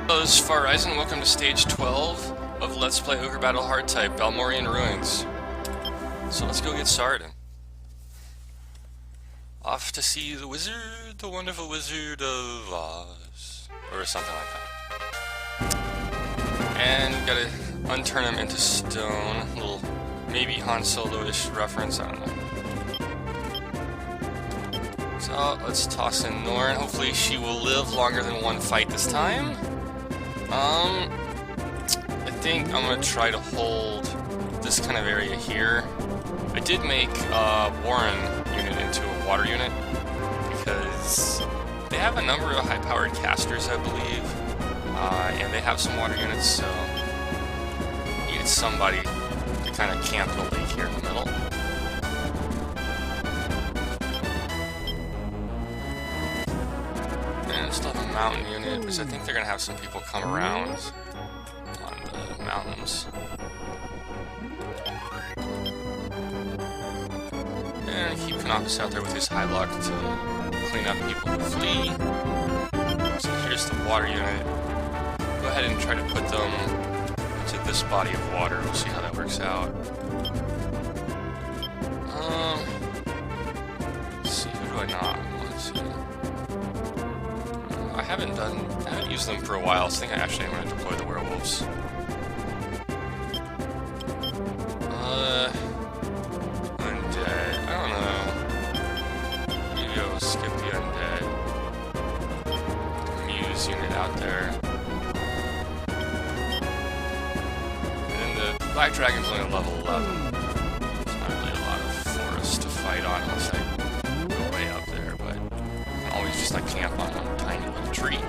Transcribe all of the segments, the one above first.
Hello, this is Far Horizon. Welcome to stage 12 of Let's Play Ogre Battle Hardtype, Balmorian Ruins. So let's go get started. Off to see the wizard, the wonderful Wizard of Oz. Or something like that. And gotta unturn him into stone. A little, maybe Han Solo-ish reference, I don't know. So let's toss in Norn. Hopefully she will live longer than one fight this time. I think I'm gonna try to hold this kind of area here. I did make Warren unit into a water unit because they have a number of high-powered casters, I believe, and they have some water units, so needed somebody to kind of camp the lake here in the middle. And still have a mountain unit, because I think they're gonna have some people come around on the mountains. And keep Kanopus out there with his high luck to clean up people who flee. So here's the water unit. Go ahead and try to put them into this body of water. We'll see how that works out. Let's see, who do I not want to see? I haven't used them for a while, so I think I actually am going to deploy the werewolves. Undead, I don't know. Maybe I'll skip the undead. Muse unit out there. And then the Black Dragon's only level 11. There's not really a lot of forest to fight on unless I go way up there, but I can always just like camp on one tiny little tree.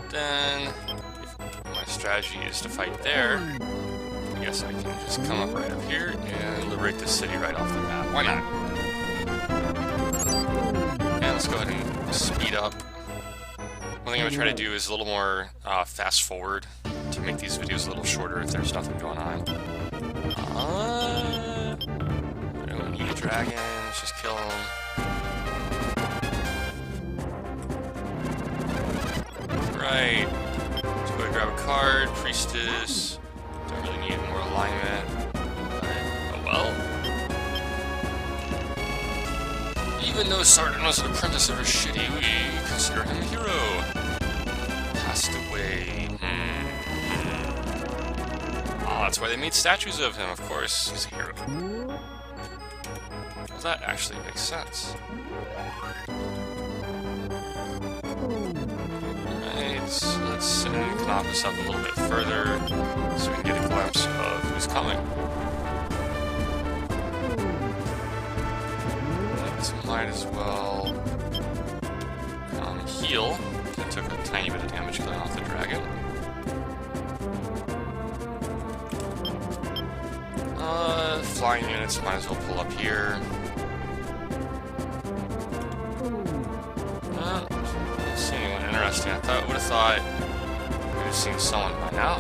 Then, if my strategy is to fight there, I guess I can just come up right up here and liberate the city right off the bat. Why not? And let's go ahead and speed up. One thing I'm going to try to do is a little more fast forward to make these videos a little shorter if there's nothing going on. I don't need a dragon, let's just kill him. Right. Let's go ahead and grab a card, Priestess. Don't really need more alignment. But, oh well. Even though Sardan was an apprentice of her shitty, we consider him a hero. Passed away. Oh, that's why they made statues of him, of course. He's a hero. Well, that actually makes sense. Let's send Kanopus up a little bit further so we can get a glimpse of who's coming. Might as well heal. I took a tiny bit of damage killing off the dragon. Flying units might as well pull up here. Don't see anyone interesting. I would have thought we would have seen someone by now.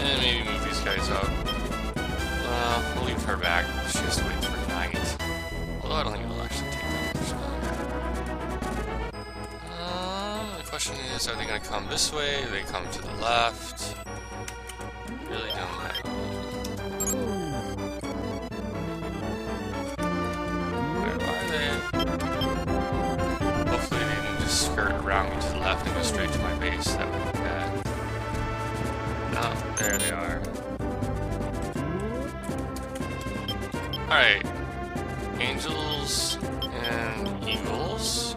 And maybe move these guys up. We'll leave her back. She has to wait for night. Although I don't think it'll actually take that much longer. The question is, are they going to come this way? Or they come to the left? Really don't know. Hopefully they didn't just skirt around me to the left and go straight to my base. That would be bad. Oh, there they are. Alright. Angels and eagles.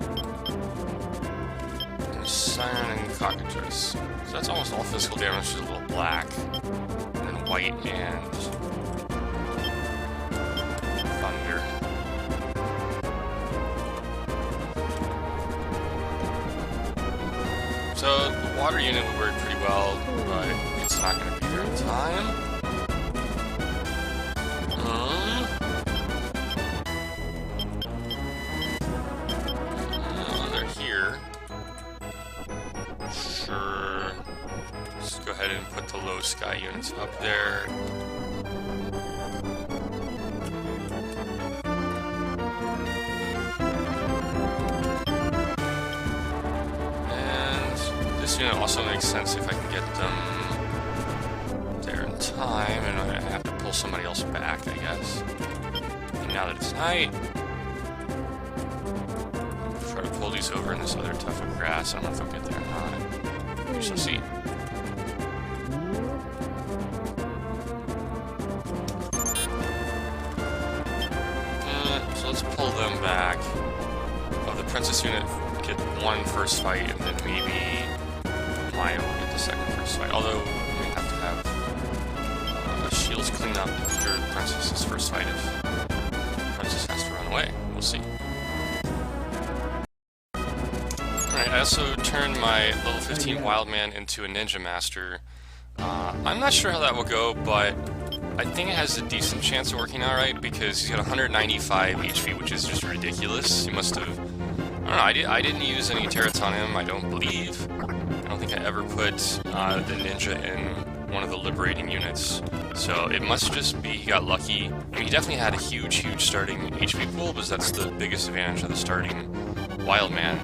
And siren and cockatrice. So that's almost all physical damage, just a little black. And then white and thunder. So, the water unit would work pretty well, but it's not going to be here in time. They're here. Sure. Let's go ahead and put the low sky units up there. unit also makes sense if I can get them there in time, and I have to pull somebody else back, I guess. And now that it's night, try to pull these over in this other tuft of grass. I don't know if they'll get there or not. We shall see. So let's pull them back. Oh, the princess unit get one first fight, and then maybe Maya will get the second first fight. Although we may have to have shields clean up after the princess's first fight if the princess has to run away. We'll see. Alright, I also turned my level 15 Wildman into a Ninja Master. I'm not sure how that will go, but I think it has a decent chance of working out right, because he's got 195 HP, which is just ridiculous. He must have... I don't know, I didn't use any turrets on him, I don't believe. I don't think I ever put the ninja in one of the liberating units. So it must just be he got lucky. I mean, he definitely had a huge starting HP pool, because that's the biggest advantage of the starting Wildman.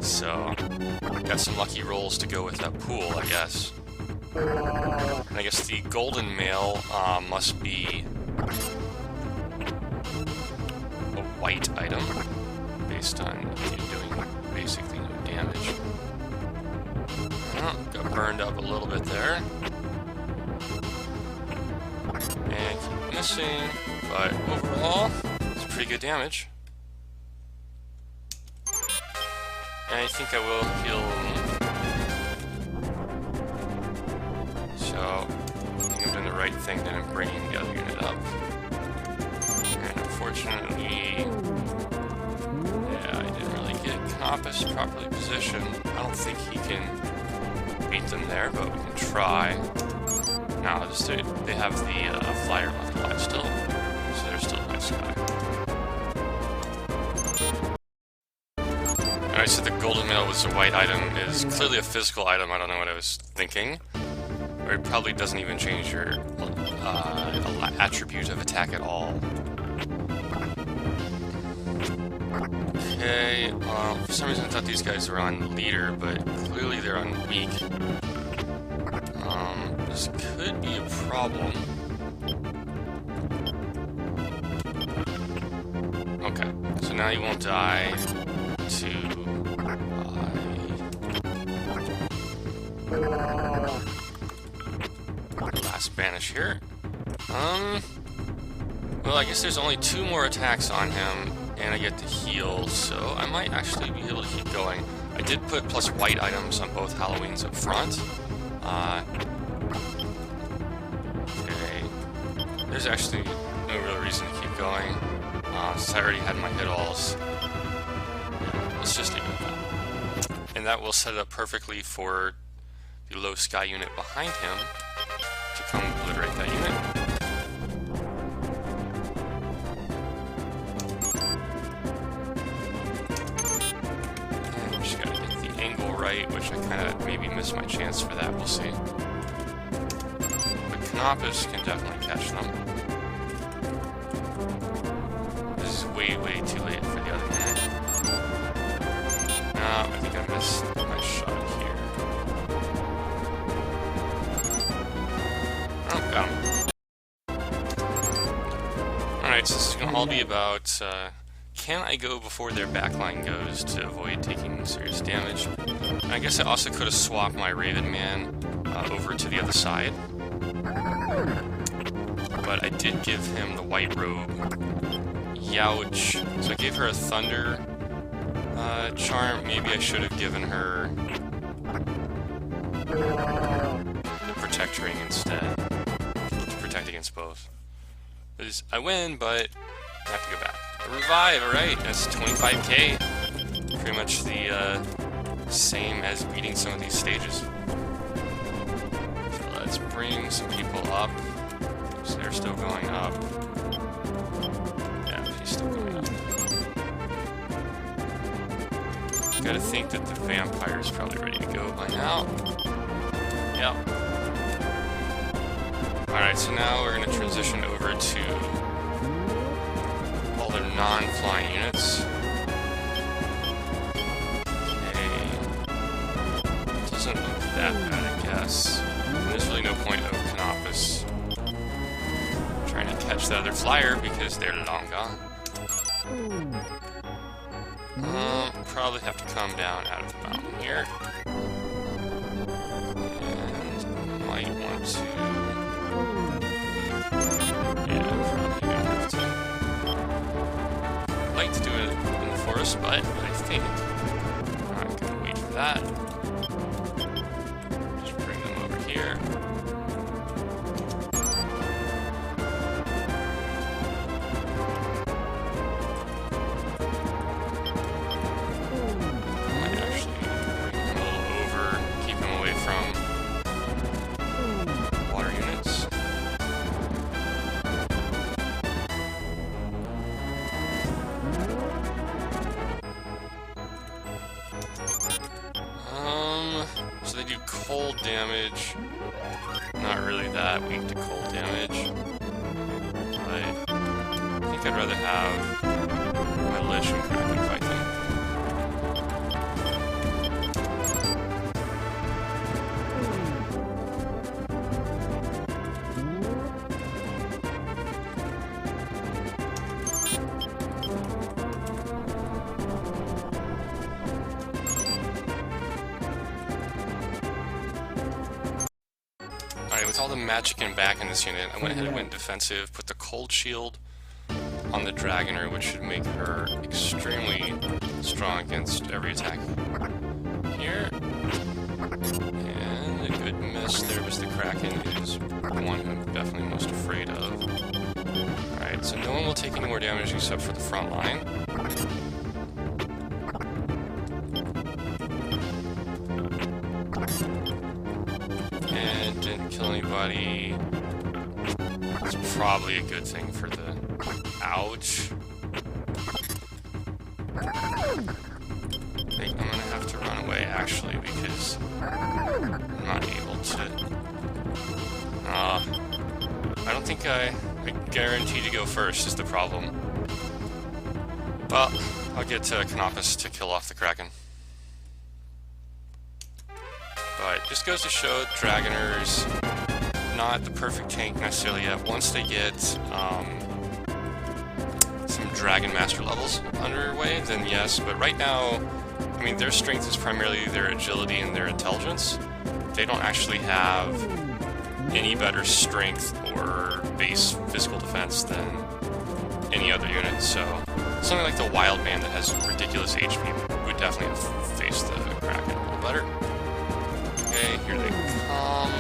So, got some lucky rolls to go with that pool, I guess. And I guess the golden male must be a white item, based on doing basically no damage. Oh, got burned up a little bit there. And keep missing, but overall, it's pretty good damage. And I think I will heal him. So, I think I'm doing the right thing then I'm bringing the other unit up. And unfortunately, yeah, I didn't really get Compass properly positioned. I don't think he can beat them there, but we can try. No, just they have the flyer left alive still, so they're still in the sky. Alright, so the golden mail was a white item, is clearly a physical item. I don't know what I was thinking. Or it probably doesn't even change your attribute of attack at all. Okay, for some reason I thought these guys were on leader, but clearly they're on weak. This could be a problem. Okay, so now you won't die to... last banish here. Well, I guess there's only 2 more attacks on him, and I get to heal, so I might actually be able to keep going. I did put plus white items on both Halloweens up front. Okay. There's actually no real reason to keep going, since I already had my hit-alls. Let's just leave it at that. And that will set it up perfectly for the low sky unit behind him to come obliterate that unit. And just gotta get the angle right, which I kinda maybe missed my chance for that, we'll see. But Canopus can definitely catch them. This is way too late for the other unit. No, I think I missed my shot here. Oh, got him. Alright, so this is going to all be about, can I go before their backline goes to avoid taking serious damage? And I guess I also could have swapped my Raven Man over to the other side. But I did give him the white robe. Youch. So I gave her a thunder charm. Maybe I should have given her the protect ring instead. To protect against both. I win, but I have to go back. A revive, alright, that's 25k. Pretty much the same as beating some of these stages. So let's bring some people up. So they're still going up. Yeah, she's still going up. Gotta think that the vampire's probably ready to go by now. Yep. Alright, so now we're gonna transition over to all their non-flying units. Okay. touch the other flyer because they're long gone. Probably have to come down out of the mountain here. And might want to... Yeah, probably gonna have to... I'd like to do it in the forest, but I think I'm gonna wait for that. Just bring them over here. So they do cold damage. Not really that weak to cold damage. But I think I'd rather have my Lich and Kraken fight them. Alright, with all the magic and back in this unit, I went ahead and went defensive, put the cold shield on the Dragoner, which should make her extremely strong against every attack here. And a good miss there was the Kraken, is the one who I'm definitely most afraid of. Alright, so no one will take any more damage except for the front line. And didn't kill anybody. It's probably a good thing for the... Ouch. I think I'm gonna have to run away, actually, because I'm not able to... I don't think I guarantee to go first is the problem. Well, I'll get to Canopus to kill off the Kraken. But just goes to show Dragoners not the perfect tank necessarily yet. Once they get some Dragon Master levels underway, then yes. But right now, I mean, their strength is primarily their agility and their intelligence. They don't actually have any better strength or base physical defense than any other unit. So something like the Wild Man that has ridiculous HP would definitely have faced the Kraken a little better. Okay, here they come.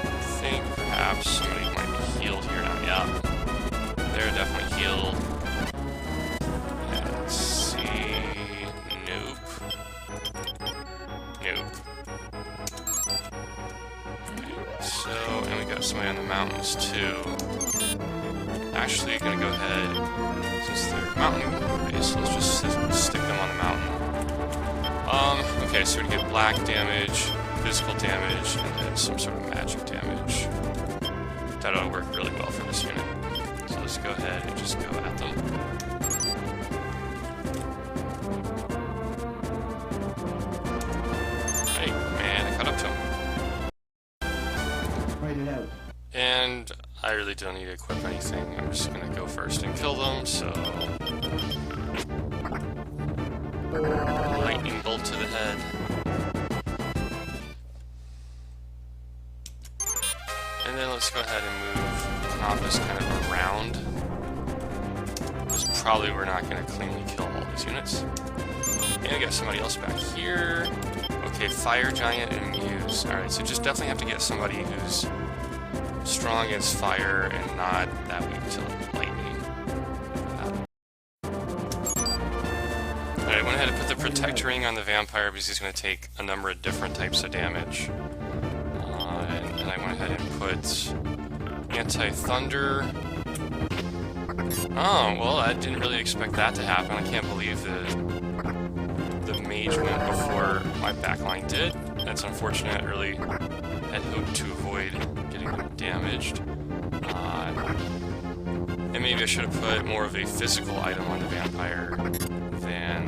I think perhaps somebody might be healed here now. Yeah, they're definitely healed. And let's see. Nope. Nope. Okay, so, and we got somebody on the mountains too. Actually, gonna go ahead, since they're mountain based, let's just stick them on the mountain. Okay, so we get black damage, physical damage, and then some sort of magic damage. That ought to work really well for this unit. So let's go ahead and just go at them. Hey, man, I caught up to him. Write it out. And I really don't need to equip anything. I'm just gonna go first and kill them, so... Lightning bolt to the head. And then let's go ahead and move Canopus kind of around. Because probably we're not going to cleanly kill all these units. And I got somebody else back here. Okay, Fire Giant and Muse. Alright, so just definitely have to get somebody who's strong against fire and not that weak to lightning. Alright, I went ahead and put the Protect Ring on the Vampire because he's going to take a number of different types of damage. And I went ahead and put Anti-Thunder. Oh, well, I didn't really expect that to happen. I can't believe the mage went before my backline did. That's unfortunate. I really had hoped to avoid getting them damaged. And maybe I should have put more of a physical item on the Vampire than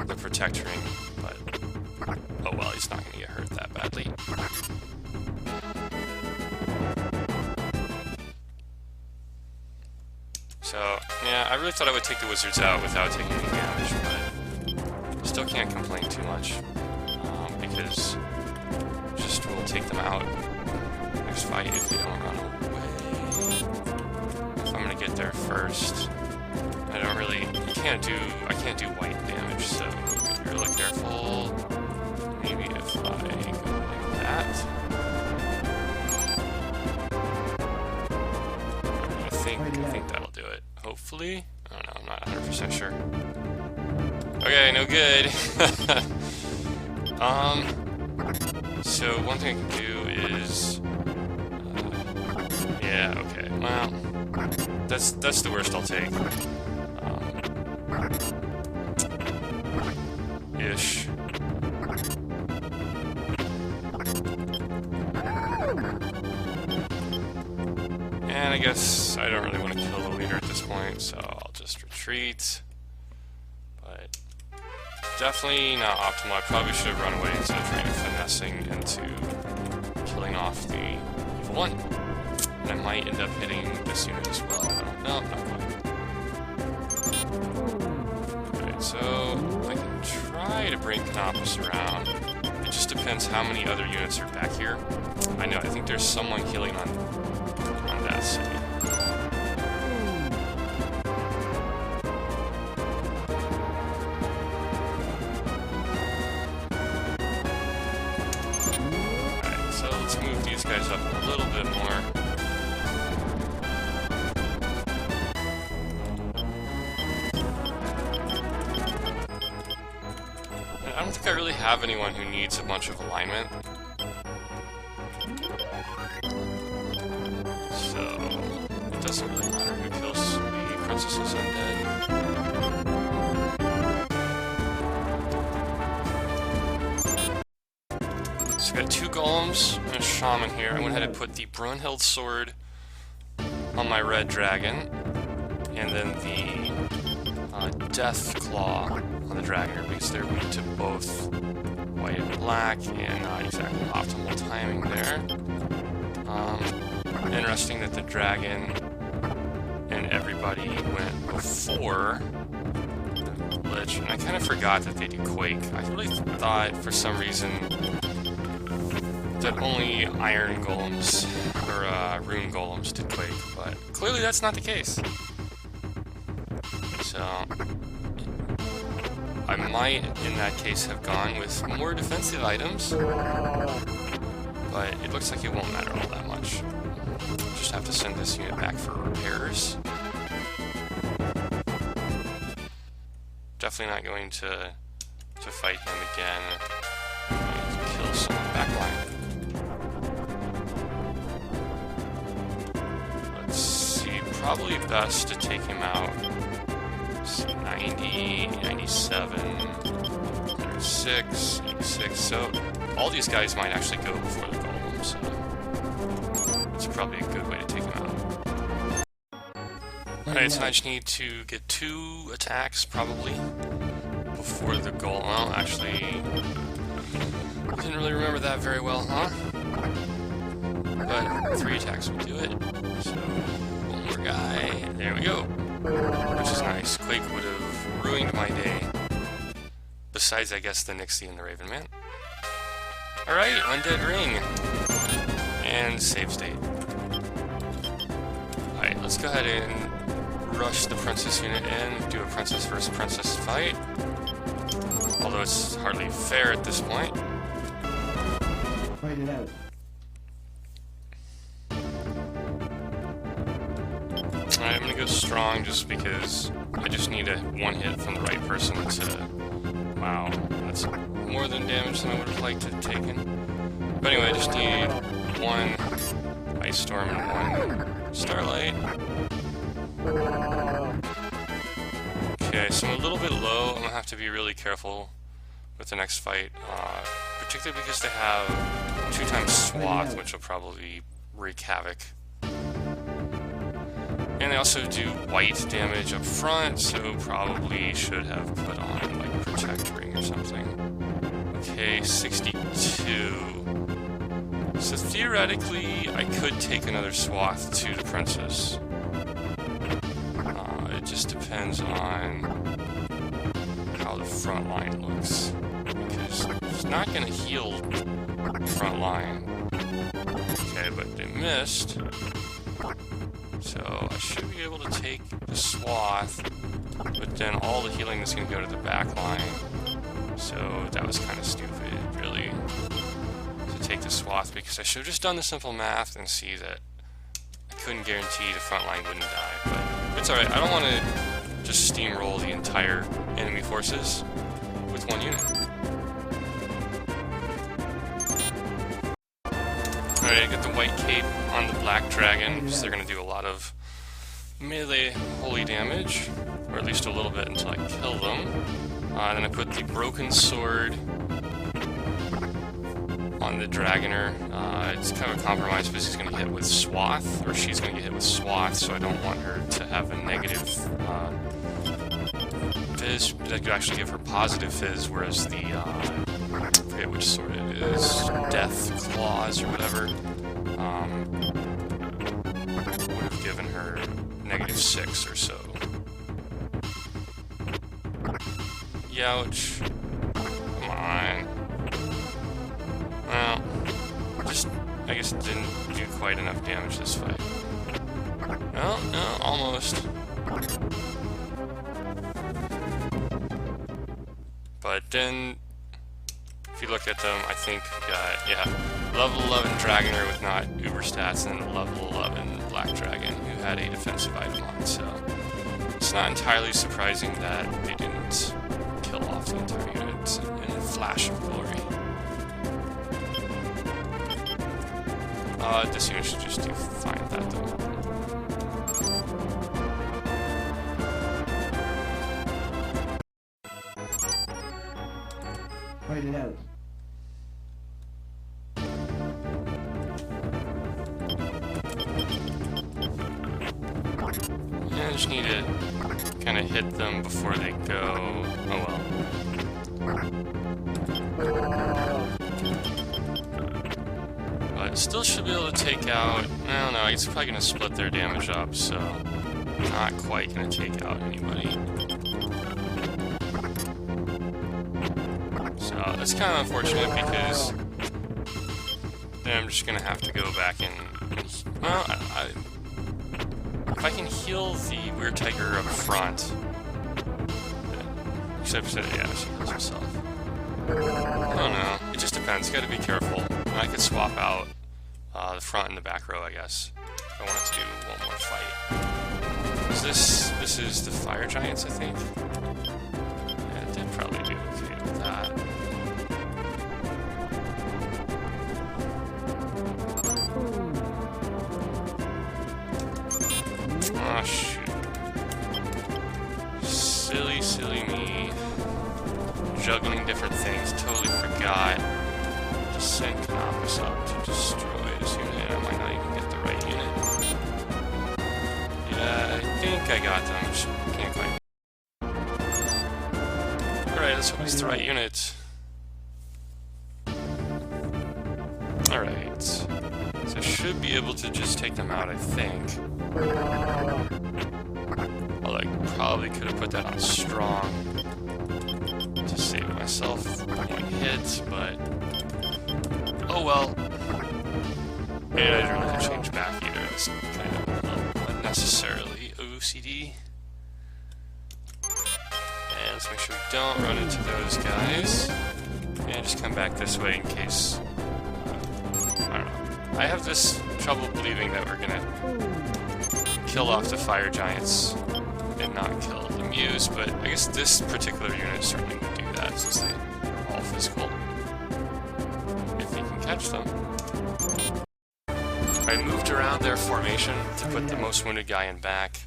the Protect Ring, but oh well, he's not going to get hurt that badly. So, yeah, I really thought I would take the wizards out without taking any damage, but still can't complain too much, because just will take them out next fight if they don't run away. If I'm gonna get there first, I don't really, I can't do white damage, so be really careful. Maybe if I go like that. I think that'll do it. Hopefully. I don't know, I'm not 100% sure. Okay, no good. So one thing I can do is yeah, okay. Well, that's the worst I'll take. Ish. And I guess I don't really want to kill the leader at this point, so I'll just retreat. But definitely not optimal. I probably should have run away instead of trying to finessing into killing off the evil one. And I might end up hitting this unit as well. I don't know, not quite. Alright, so I can try to bring Canopus around. It just depends how many other units are back here. I know, I think there's someone healing on that city. Alright, so let's move these guys up a little bit more. And I don't think I really have anyone who needs a bunch of alignment. Doesn't really matter who kills the princess's undead. So we got 2 golems and a shaman here. I went ahead and put the Brunhild sword on my red dragon, and then the death claw on the dragon, because they're weak to both white and black, and not exactly optimal timing there. Interesting that the dragon and everybody went before the Lich, and I kind of forgot that they do Quake. I really thought, for some reason, that only Iron Golems, or Rune Golems did Quake, but clearly that's not the case. So, I might, in that case, have gone with more defensive items, but it looks like it won't matter all that much. Just have to send this unit back for repairs. Definitely not going to fight him again. Kill some backline. Let's see, probably best to take him out. So 90, 97, 36, 86. So all these guys might actually go before the golem, so it's probably a good way to take him out. Alright, so I just need to get 2 attacks, probably, before the golem. Well, actually, I didn't really remember that very well, huh? But 3 attacks will do it. So, one more guy. There we go. Which is nice. Quake would have ruined my day. Besides, I guess, the Nixie and the Raven Man. Alright, Undead Ring. And save state. Alright, let's go ahead and rush the princess unit in, do a princess versus princess fight. Although it's hardly fair at this point. Fight it out. Alright, I'm gonna go strong just because I just need a 1 hit from the right person to... Wow, that's more than damage than I would have liked to have taken. But anyway, I just need 1 Ice Storm and 1 Starlight. Okay, so I'm a little bit low. I'm gonna have to be really careful with the next fight, particularly because they have 2 times Swath, which will probably wreak havoc. And they also do white damage up front, so probably should have put on like Protect Ring or something. Okay, 62. So theoretically, I could take another Swath to the princess. just depends on how the front line looks. Because it's not going to heal the front line. Okay, but they missed. So I should be able to take the swath, but then all the healing is going to go to the back line. So that was kind of stupid, really, to take the swath, because I should have just done the simple math and see that I couldn't guarantee the front line wouldn't die. But it's alright, I don't want to just steamroll the entire enemy forces with one unit. Alright, I got the white cape on the black dragon, so they're going to do a lot of melee holy damage, or at least a little bit until I kill them. Then I put the broken sword on the dragoner. It's kind of a compromise because he's going to hit with swath, or she's going to get hit with swath, so I don't want her to have a negative fizz. I could actually give her positive fizz, whereas the, I forget which sword it is, death claws or whatever, would have given her -6 or so. Youch. Come on. Well, just, I guess it didn't do quite enough damage this fight. No, no, almost. But then, if you look at them, I think we got, yeah, level 11 Dragoner with not uber stats, and level 11 Black Dragon who had a defensive item on, so it's not entirely surprising that they didn't kill off the entire unit in a flash of glory. This unit should just do fine with that though. Fight it out. Yeah, I just need to kind of hit them before they go. Oh well. But still should be able to take out. I don't know. It's probably going to split their damage up, so not quite going to take out anybody. So that's kind of unfortunate because then I'm just going to have to go back and well, if I can heal the Weird Tiger up front, except that, yeah, she heals herself. I don't know. It just depends. Got to be careful. And I could swap out the front and the back row, I guess. If I wanted to do one more fight. This is the Fire Giants, I think. Yeah, they'd probably do okay with that. Oh shoot. Silly, silly me. Juggling different things, totally forgot to send Canopus up to destroy this unit, and I might not even get the right unit. Yeah, I think I got them, just can't quite. Alright, let's hope it's the right unit. Alright, so I should be able to just take them out, I think. Although I probably could have put that on strong to save myself one hit, but oh well. And I don't really change back either. It's kind of unnecessarily OCD. And let's make sure we don't run into those guys. And just come back this way in case. I don't know. I have this trouble believing that we're gonna kill off the Fire Giants and not kill the Muse, but I guess this particular unit certainly would do that since they are all physical. If you can catch them. I moved around their formation to put the most wounded guy in back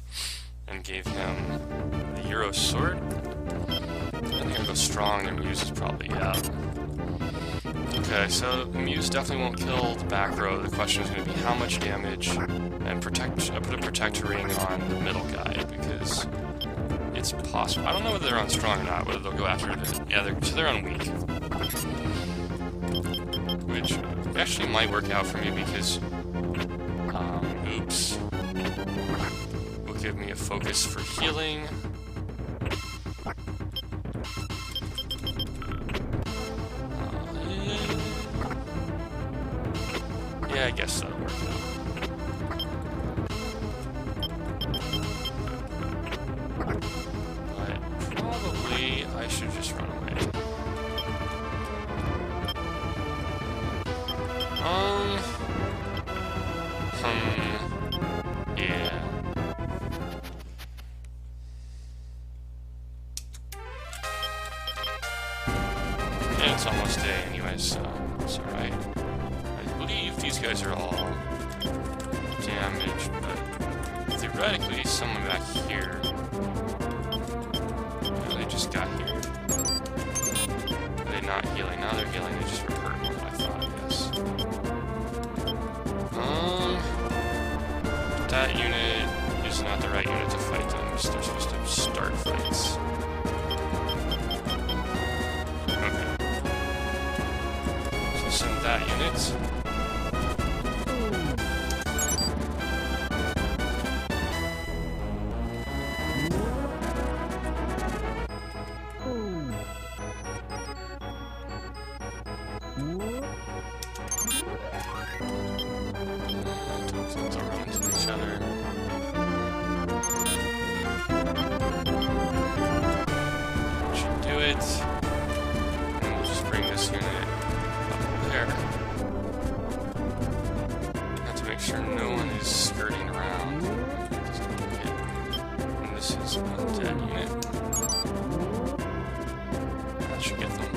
and gave him the Euro sword. And they're gonna go strong, their Muse is probably out. Okay, so the Muse definitely won't kill the back row. The question is going to be how much damage, and I put a protector ring on the middle guy because it's possible. I don't know whether they're on strong or not, whether they'll go after the. Yeah, they're on weak, which actually might work out for me because, oops. give me a focus for healing. Yeah, I guess that'll work out. But probably I should just run away. Yeah. And it's almost day anyway, so it's alright. I believe these guys are all damaged, but theoretically, someone back here. Oh, they just got here. Are they not healing? Now they're healing, they just were hurt more than I thought, I guess. That unit is not the right unit to fight them. They're supposed to start fights. Okay. So send that unit. And we'll just bring this unit up there. Have to make sure no one is skirting around. And this is a dead unit. That should get them.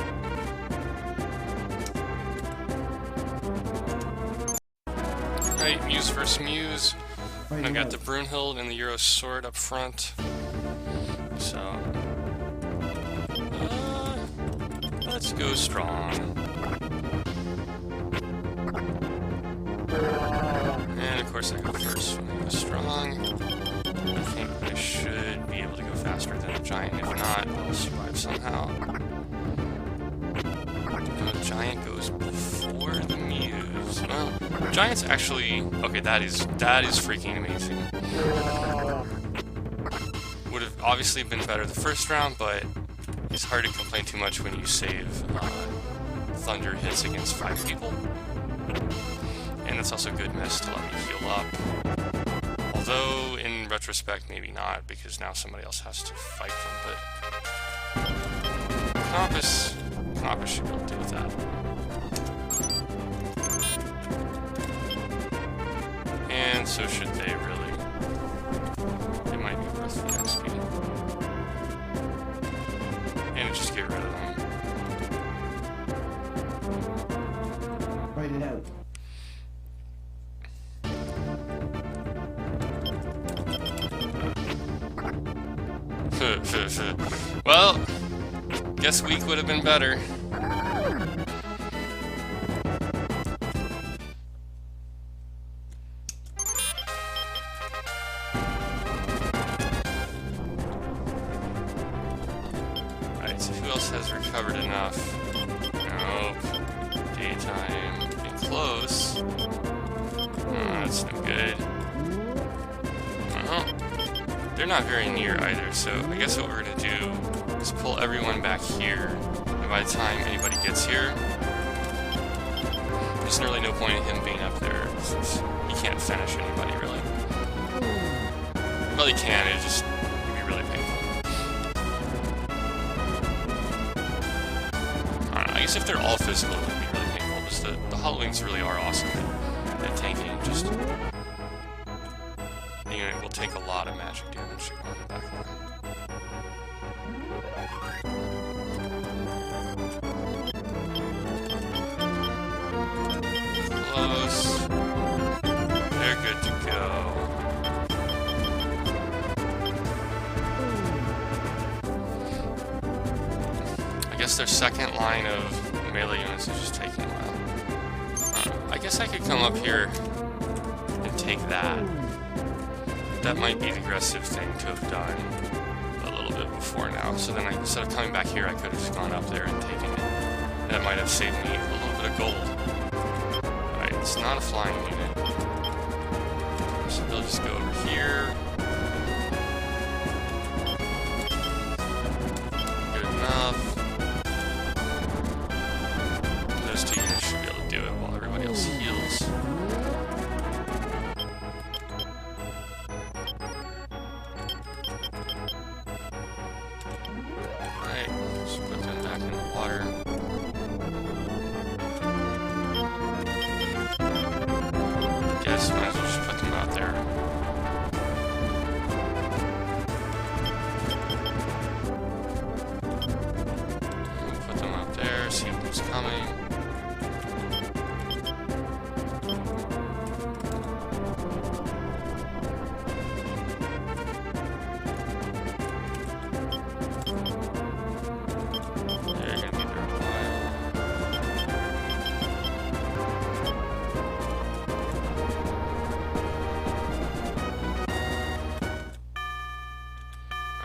Alright, Muse versus Muse. And I've got the Brunhild and the Euro Sword up front. So let's go strong. And of course I go first when I go strong. I think I should be able to go faster than a giant. If not, I'll survive somehow. The giant goes before the Muse. Well, giant's actually... Okay, that is freaking amazing. Would have obviously been better the first round, but it's hard to complain too much when you save thunder hits against 5 people. And it's also good miss to let me heal up. Although, in retrospect, maybe not, because now somebody else has to fight them, but... Compass should be able to deal with that. And so should they, really. It might be worth the XP. And just get rid of them. Write it out. Well, guess weak would have been better. Alright, so who else has recovered enough? Nope. Daytime. Getting close. That's no good. They're not very near either, so I guess what we're gonna do is pull everyone back here, and by the time anybody gets here, there's really no point in him being up there, since he can't finish anybody, really. Well, he can, it just would be really painful. I don't know, I guess if they're all physical, it would be really painful, because the Halloween's really are awesome at tanking, just... The unit will take a lot of magic damage on the back line. Close. They're good to go. I guess their second line of melee units is just taking a while. I guess I could come up here and take that. That might be the aggressive thing to have done a little bit before now. So then instead of coming back here, I could have just gone up there and taken it. That might have saved me a little bit of gold. Alright, it's not a flying unit. So they'll just go over here.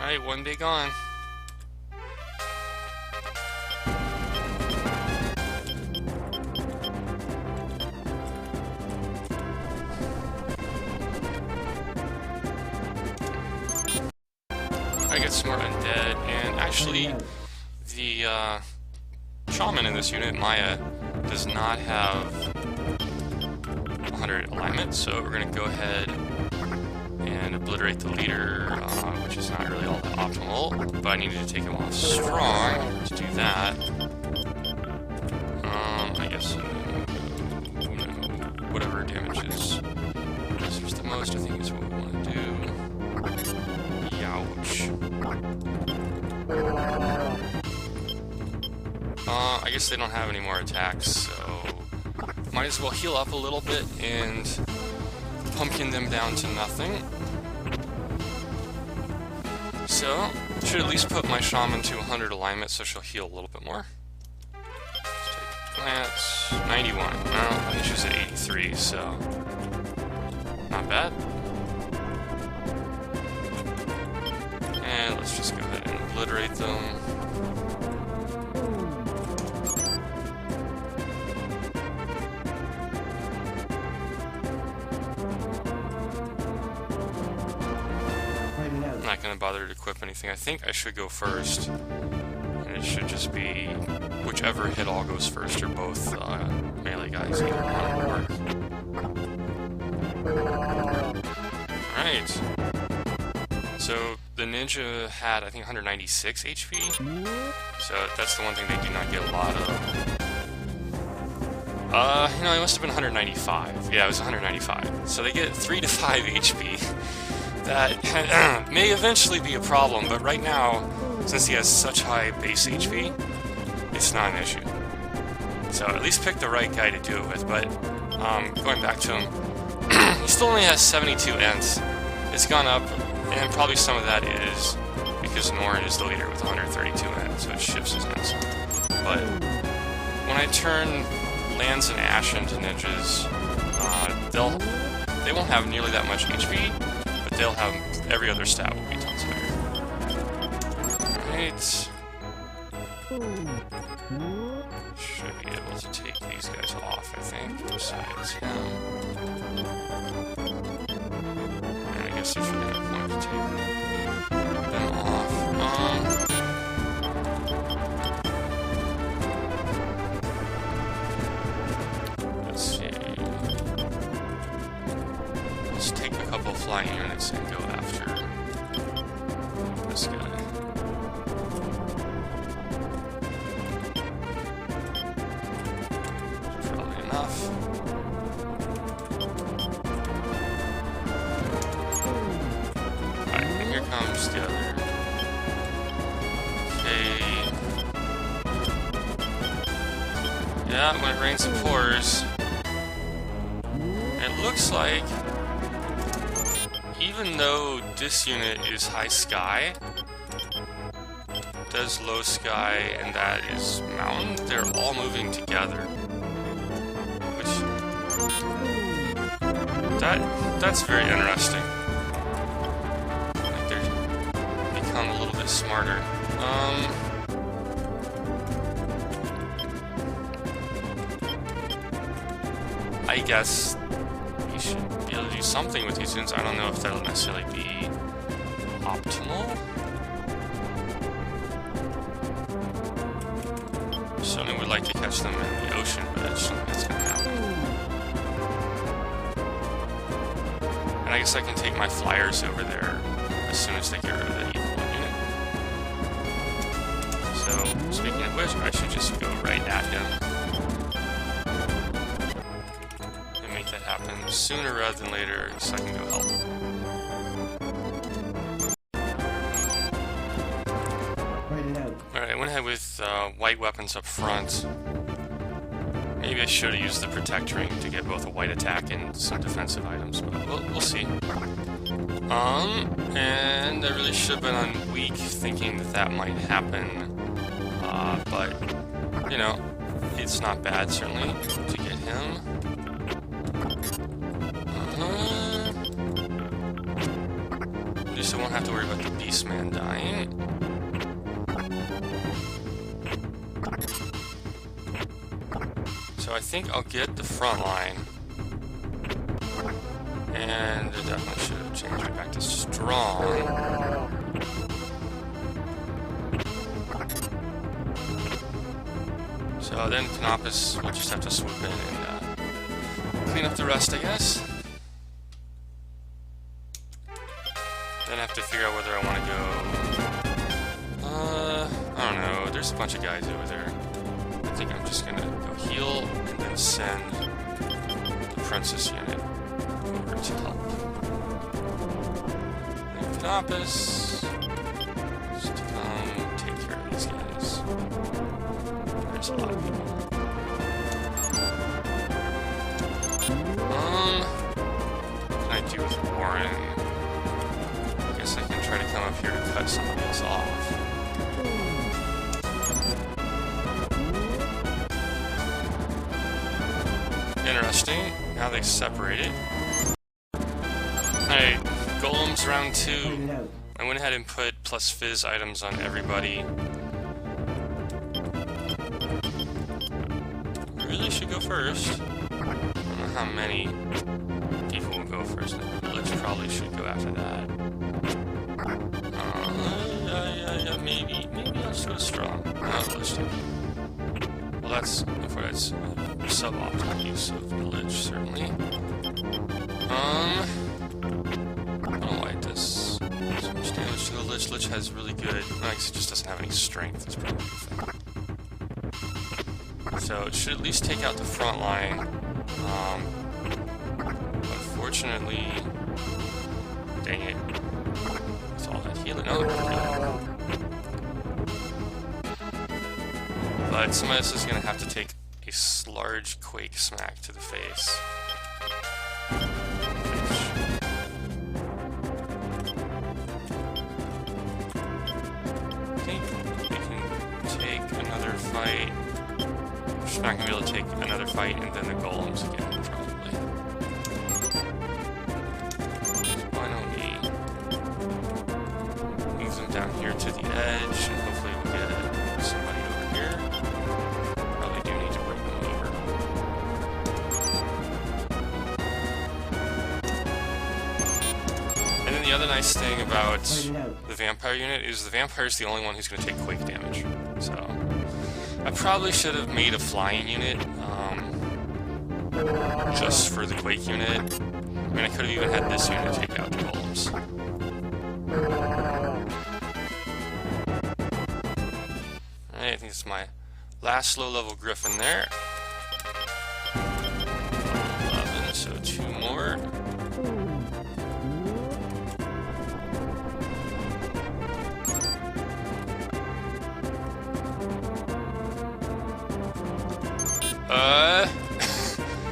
Alright, one day gone. I get some more undead, and actually, the shaman in this unit, Maya, does not have 100 alignment, so we're going to go ahead and obliterate the leader, which is not really all that optimal, but I needed to take him off strong to do that. I guess, whatever damage is the most, I think is what we want to do. Youch. I guess they don't have any more attacks, so might as well heal up a little bit and pumpkin them down to nothing. So, should at least put my shaman to 100 alignment so she'll heal a little bit more. Let's take plants. 91. Well, I think she's at 83, so not bad. And let's just go ahead and obliterate them. I'm not going to bother to equip anything. I think I should go first. And it should just be whichever hit all goes first, or both melee guys. Either one will work. Alright. So the ninja had, I think, 196 HP. So that's the one thing they do not get a lot of. You know, it must have been 195. Yeah, it was 195. So they get 3 to 5 HP. That may eventually be a problem, but right now, since he has such high base HP, it's not an issue. So at least pick the right guy to do it with, but going back to him, he still only has 72 ents. It's gone up, and probably some of that is because Norn is the leader with 132 ents, so it shifts his ents. But when I turn lands and ash into ninjas, they won't have nearly that much HP, but they'll have every other stat will be tons higher. Alright. Should be able to take these guys off, I think, besides him. And I guess there should be a point to take them off. Let's see. Let's take a couple flying units and go after this guy. Probably enough. Alright, and here comes the other. Okay. Yeah, when it rains it pours. It looks like, even though this unit is high sky, does low sky, and that is mountain, they're all moving together. Which, that's very interesting. Like they're become a little bit smarter. I guess you should be able to do something with these units. I don't know if that'll necessarily be optimal. Certainly would like to catch them in the ocean, but I just don't think that's going to happen. And I guess I can take my flyers over there as soon as they get rid of the evil unit. So, speaking of which, I should just go right at him. That happen sooner rather than later, so I can go help. Alright, I went ahead with white weapons up front. Maybe I should have used the protect ring to get both a white attack and some defensive items, but we'll see. And I really should have been on weak, thinking that might happen. But, you know, it's not bad, certainly, to get him. At least I won't have to worry about the Beastman dying. So I think I'll get the front line. And it definitely should have changed me back to strong. So then Canopus will just have to swoop in and clean up the rest, I guess. Then I have to figure out whether I want to go... I don't know. There's a bunch of guys over there. I think I'm just gonna go heal and then send the Princess unit over to help. And Canopus just to come take care of these guys. There's a lot of people. What can I do with Warren? I guess I can try to come up here to cut some of this off. Interesting. Now they separated. Alright, Golems round 2. I went ahead and put plus Fizz items on everybody. I really should go first. I don't know how many people will go first. The village probably should go after that. Yeah, maybe I'll just go strong. No, let's do it. Well, that's suboptimal use of village, certainly. I don't know why it does so much damage to the Lich. Lich has really good... it just doesn't have any strength, that's probably the thing. So it should at least take out the front line. Unfortunately... dang it. It's all that healing. Oh, but some of this is going to have to take a large quake smack to the face. I think we can take another fight. We're just not going to be able to take another fight and then the golems again, probably. Why don't we move them down here to the edge and hopefully we'll get somebody over here. Probably do need to bring them over. And then the other nice thing about the vampire unit is the vampire is the only one who's going to take quake damage. So I probably should have made a flying unit just for the quake unit. I mean, I could have even had this unit take out the golems. Alright, I think it's my last low-level griffin there. 11, so 2 more.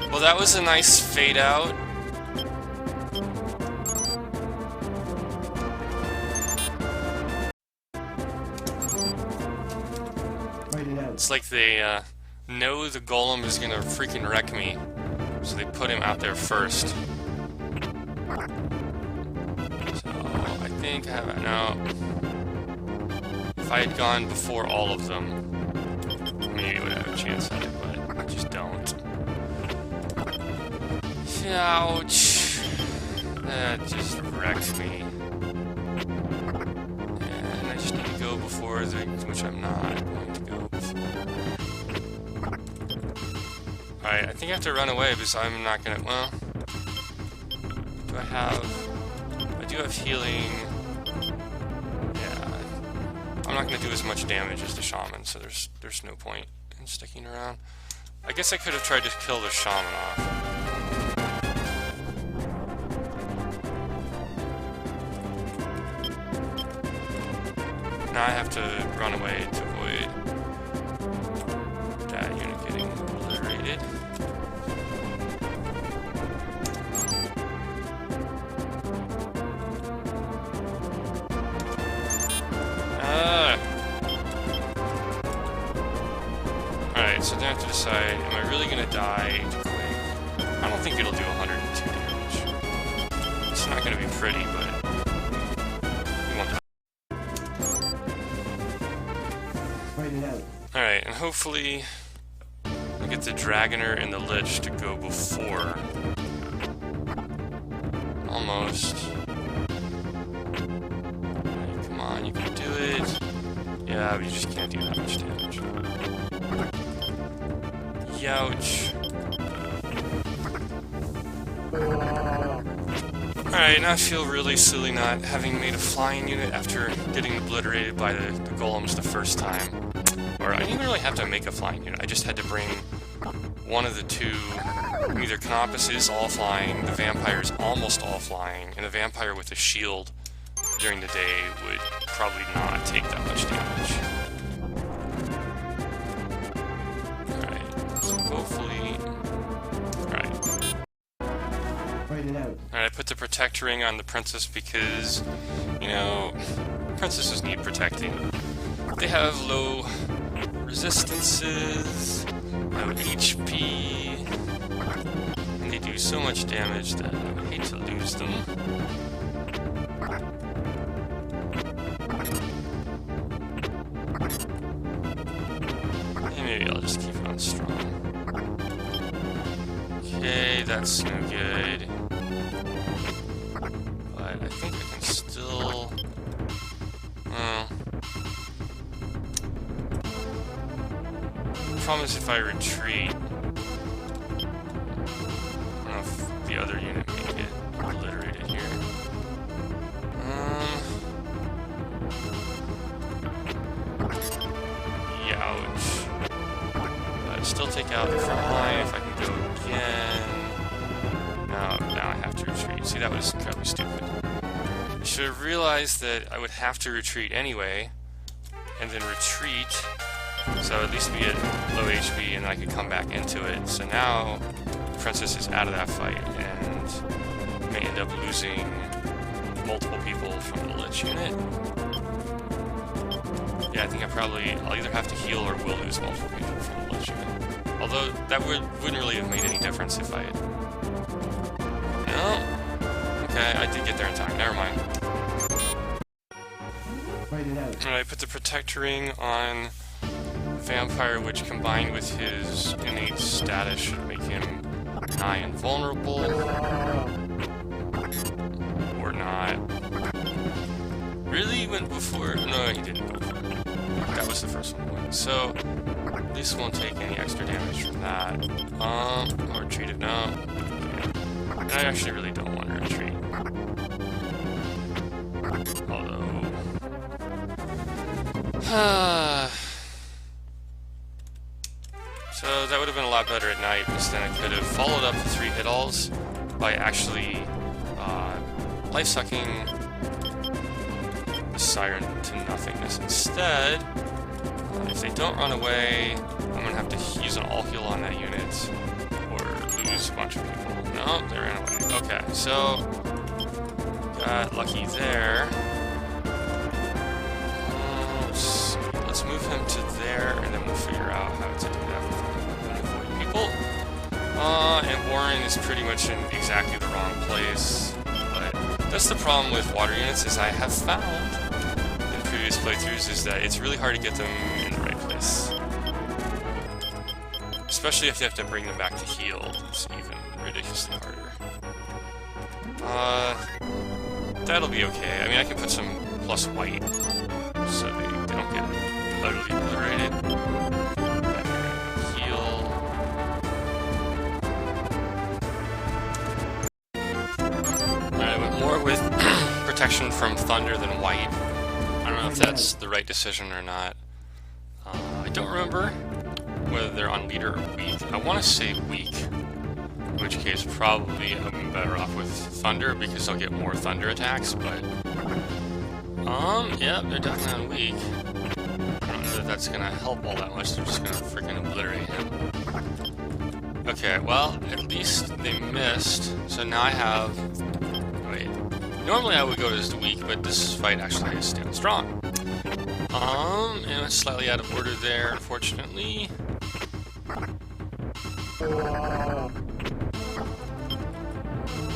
Well, that was a nice fade out. It's like they know the golem is gonna freaking wreck me, so they put him out there first. So I think I have it now. If I had gone before all of them, maybe I would have a chance at it, but I just don't. Ouch! That just wrecked me. And I just need to go before the, which I'm not going to go before. Alright, I think I have to run away because I'm not gonna, well... do I have... I do have healing... yeah... I'm not gonna do as much damage as the shaman, so there's no point in sticking around. I guess I could have tried to kill the shaman off. Now I have to run away to avoid that unit getting obliterated. Alright, so then I have to decide, am I really going to die to Quake? I don't think it'll do 102 damage. It's not going to be pretty, but... hopefully I get the Dragoner and the Lich to go before. Almost. Okay, come on, you can do it. Yeah, we just can't do that much damage. Youch. Alright, now I feel really silly not having made a flying unit after getting obliterated by the golems the first time. Or I didn't really have to make a flying unit, I just had to bring one of the two. Either Canopus is all flying, the vampire is almost all flying, and the vampire with a shield during the day would probably not take that much damage. Alright, so hopefully... Alright. Alright, I put the Protect Ring on the Princess because, you know, princesses need protecting. They have low resistances, low HP, and they do so much damage that I would hate to lose them. And maybe I'll just keep it on strong. Okay, that's no good. But I think I can still... The problem is if I retreat, I don't know if the other unit may get obliterated here. Youch. But I'd still take out the front line if I can go again. No, now I have to retreat. See, that was incredibly stupid. I should have realized that I would have to retreat anyway, and then retreat, so at least be at low HP, and then I could come back into it. So now, the Princess is out of that fight, and may end up losing multiple people from the Lich unit. Yeah, I think I'll either have to heal or will lose multiple people from the Lich unit. Although, that wouldn't really have made any difference if I had... No? Okay, I did get there in time, never mind. I put the Protect Ring on Vampire, which combined with his innate status should make him nigh invulnerable. Or not. Really? He went before? No, he didn't go before. That was the first one. So, this won't take any extra damage from that. Or retreat it, no. And I actually really don't want to retreat. Although... So that would have been a lot better at night, because then I could have followed up the 3 hit-alls by actually life-sucking the Siren to nothingness. Instead, if they don't run away, I'm going to have to use an all-heal on that unit, or lose a bunch of people. No, they ran away. Okay, so got lucky there. Let's move him to there, and then we'll figure out how to do that with avoid people. And Warren is pretty much in exactly the wrong place. But that's the problem with water units, is I have found in previous playthroughs is that it's really hard to get them in the right place. Especially if you have to bring them back to heal, it's even ridiculously harder. That'll be okay. I mean, I can put some plus white, so they don't get utterly obliterated. Heal. I went more with protection from thunder than white. I don't know if that's the right decision or not. I don't remember whether they're on leader or weak. I want to say weak, in which case probably I'm better off with thunder because I'll get more thunder attacks, but yeah, they're definitely on weak. I don't know that that's gonna help all that much, they're just gonna freaking obliterate him. Okay, well, at least they missed, so now I have... Wait. Normally I would go as the weak, but this fight actually is still strong. And it's slightly out of order there, unfortunately.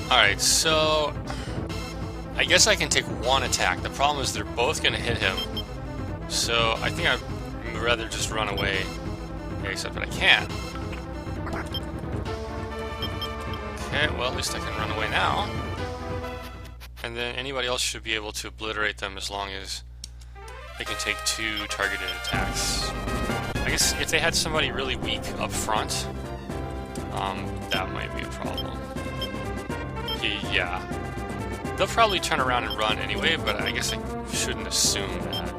Alright, so... I guess I can take one attack. The problem is they're both going to hit him. So I think I'd rather just run away Yeah, except that I can't. Okay, well, at least I can run away now. And then anybody else should be able to obliterate them as long as they can take 2 targeted attacks. I guess if they had somebody really weak up front, that might be a problem. Yeah. They'll probably turn around and run anyway, but I guess I shouldn't assume that.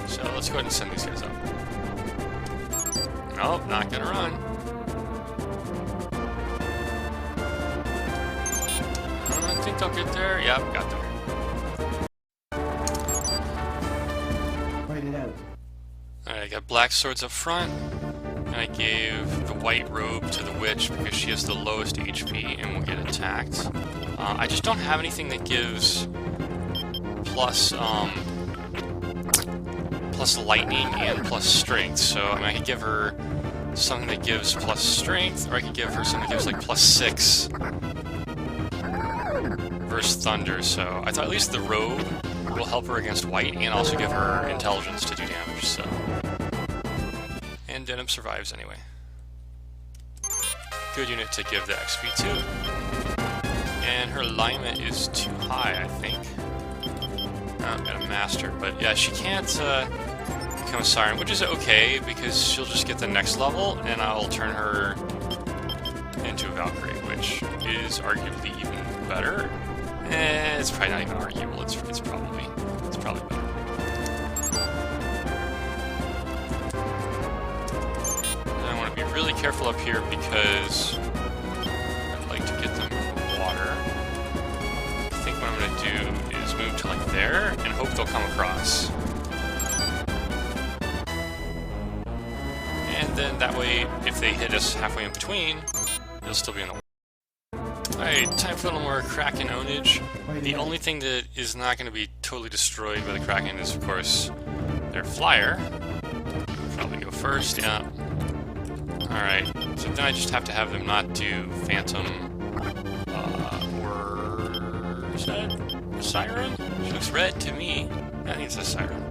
So let's go ahead and send these guys up. Nope, not gonna run. I think they'll get there. Yep, got there. Fight it out. Alright, I got black swords up front, and I gave the white robe to the witch because she has the lowest HP and will get attacked. I just don't have anything that gives plus lightning and plus strength, so I mean, I could give her something that gives plus strength, or I could give her something that gives like plus 6 versus thunder, so I thought at least the robe will help her against white and also give her intelligence to do damage, so... And Denim survives anyway. Good unit to give the XP to. And her alignment is too high, I think. I'm gonna master, but yeah, she can't become a siren, which is okay because she'll just get the next level, and I'll turn her into a Valkyrie, which is arguably even better. It's probably not even arguable. It's probably better. And I want to be really careful up here because I'd like to get them water. I think what I'm going to do is move to like there and hope they'll come across. And then that way, if they hit us halfway in between, they'll still be in the water. Alright, time for a little more Kraken ownage. The only thing that is not going to be totally destroyed by the Kraken is, of course, their flyer. Probably go first, yeah. Alright, so then I just have to have them not do Phantom, or... is that a Siren? She looks red to me. I think it's a Siren.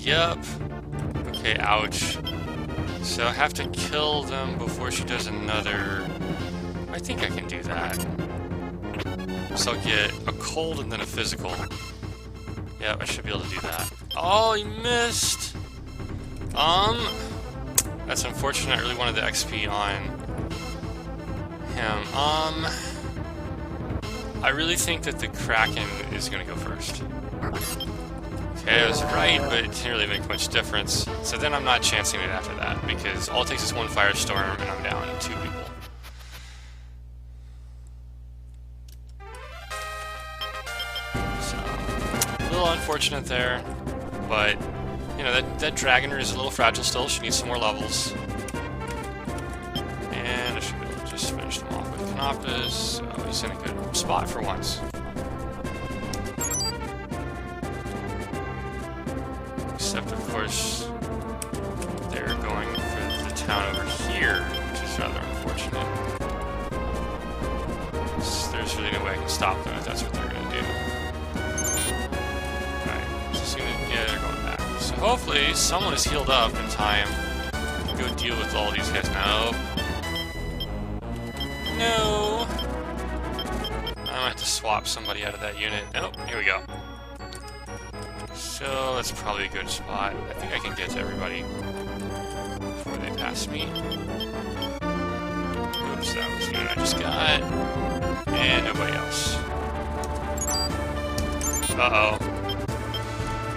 Yup. Okay, ouch. So I have to kill them before she does another... I think I can do that. So I'll get a cold and then a physical. Yep, I should be able to do that. Oh, he missed! That's unfortunate. I really wanted the XP on him. I really think that the Kraken is gonna go first. Okay, I was right, but it didn't really make much difference. So then I'm not chancing it after that, because all it takes is one firestorm and I'm down 2 people. So, a little unfortunate there, but, you know, that Dragoner is a little fragile still. She needs some more levels. And I should be able to just finish them off with Canopus, so he's in a good spot for once. Except, of course, they're going for the town over here, which is rather unfortunate. So there's really no way I can stop them if that's what they're going to do. Alright, so yeah, they're going back. So hopefully someone is healed up in time to go deal with all these guys. No! I might have to swap somebody out of that unit. Nope, here we go. So that's probably a good spot. I think I can get to everybody before they pass me. Oops, that was the unit I just got. And nobody else. Uh-oh.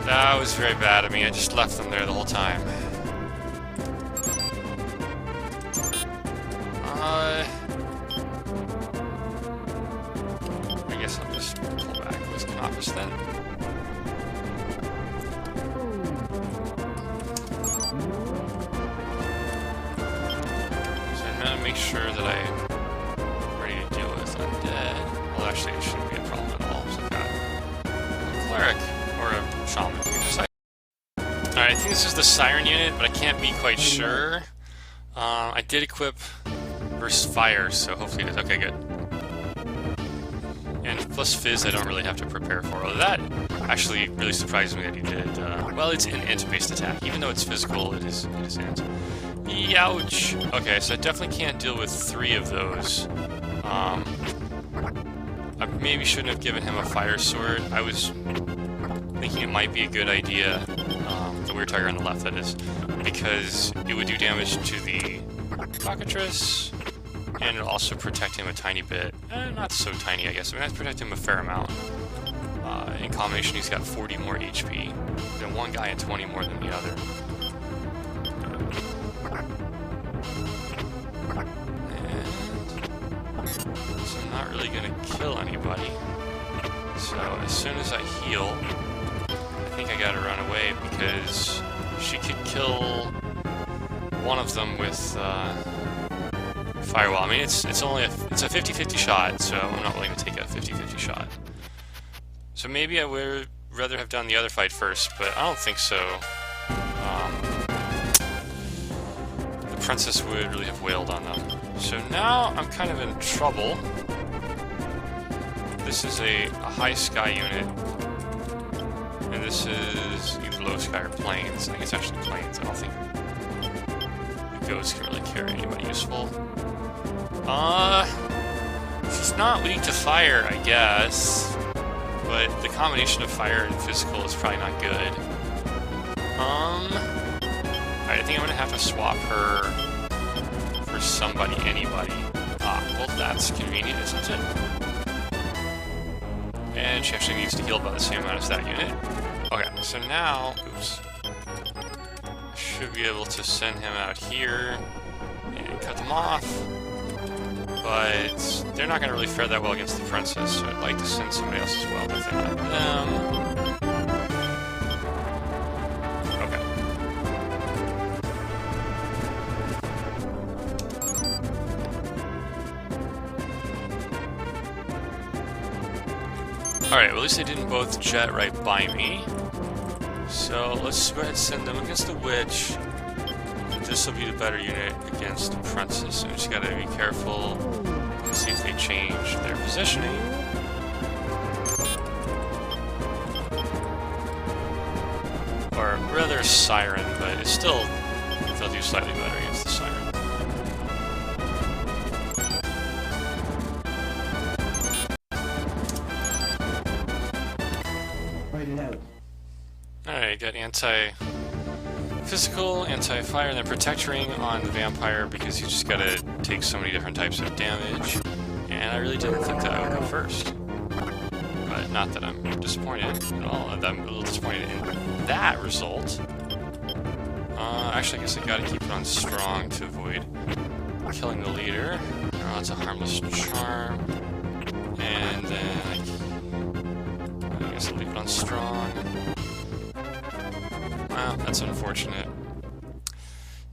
That was very bad of me. I just left them there the whole time. I guess I'll just pull back with Canopus then. Make sure that I'm ready to deal with undead. Well, actually, it shouldn't be a problem at all. So I've got a cleric or a shaman. Alright, I think this is the Siren unit, but I can't be quite sure. I did equip versus fire, so hopefully it is. Okay, good. And plus Fizz, I don't really have to prepare for. Although that Actually, really surprised me that he did. Well, it's an int-based attack. Even though it's physical, it is int. Youch! Okay, so I definitely can't deal with 3 of those. I maybe shouldn't have given him a fire sword. I was thinking it might be a good idea, the weird tiger on the left, that is, because it would do damage to the cockatrice, and it'll also protect him a tiny bit. Not so tiny, I guess. I mean, I'd protect him a fair amount. In combination, he's got 40 more HP than one guy and 20 more than the other. And so I'm not really going to kill anybody. So as soon as I heal, I think I gotta run away because she could kill one of them with Firewall. I mean, it's a 50-50 shot, so I'm not willing to take a 50-50 shot. So maybe I would rather have done the other fight first, but I don't think so. The princess would really have wailed on them. So now I'm kind of in trouble. This is a high sky unit, and this is either low sky or planes. I think it's actually planes. I don't think the ghosts can really carry anybody useful. She's not weak to fire, I guess. But the combination of fire and physical is probably not good. Alright, I think I'm gonna have to swap her for somebody, anybody. Well, that's convenient, isn't it? And she actually needs to heal about the same amount as that unit. Okay, so now, oops. I should be able to send him out here and cut them off. But they're not going to really fare that well against the princess, so I'd like to send somebody else as well to defend them. Okay. Alright, well, at least they didn't both jet right by me. So let's go ahead and send them against the witch. This will be the better unit against the princess, so we just gotta be careful and see if they change their positioning. Or rather siren, but it's still, they'll do slightly better against the siren. Write it out. Alright, got anti-physical, anti-fire, and then protectoring on the vampire because you just gotta take so many different types of damage. And I really didn't think that I would go first. But not that I'm disappointed at all. I'm a little disappointed in that result. Actually, I guess I gotta keep it on strong to avoid killing the leader. Oh, it's a harmless charm. And then I guess I'll leave it on strong. Well, that's unfortunate.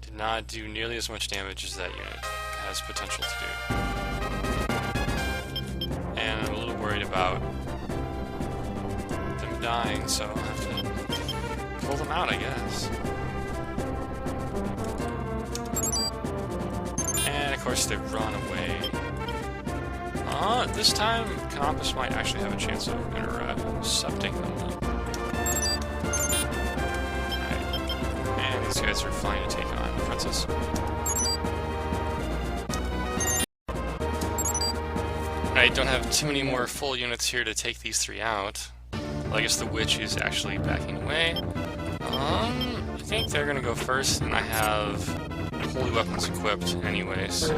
Did not do nearly as much damage as that unit has potential to do. And I'm a little worried about them dying, so I'll have to pull them out, I guess. And of course they run away. This time Campus might actually have a chance of intercepting them though. These guys are fine to take on the princess. I don't have too many more full units here to take these 3 out. Well, I guess the witch is actually backing away. I think they're gonna go first, and I have holy weapons equipped anyway, so...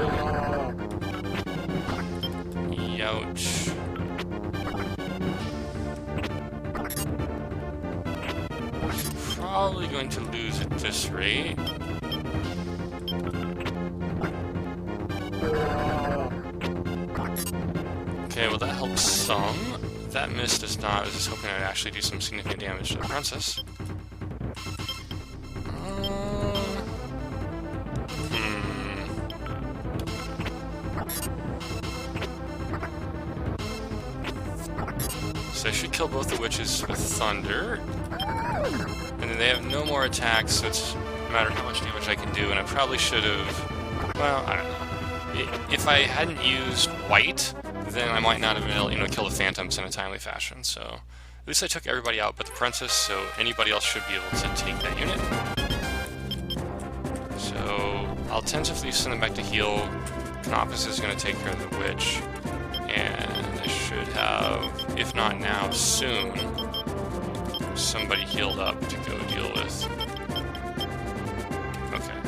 Youch. Probably going to lose at this rate. Okay, well that helps some. That miss does not. I was just hoping I'd actually do some significant damage to the princess. So I should kill both the witches with thunder. And then they have no more attacks, so it's no matter how much damage I can do, and I probably should have... Well, I don't know. If I hadn't used white, then I might not have been able to, kill the phantoms in a timely fashion, so At least I took everybody out but the princess, so anybody else should be able to take that unit. So I'll tentatively send them back to heal. Canopus is going to take care of the witch. And I should have, if not now, soon, somebody healed up to go deal with. Okay.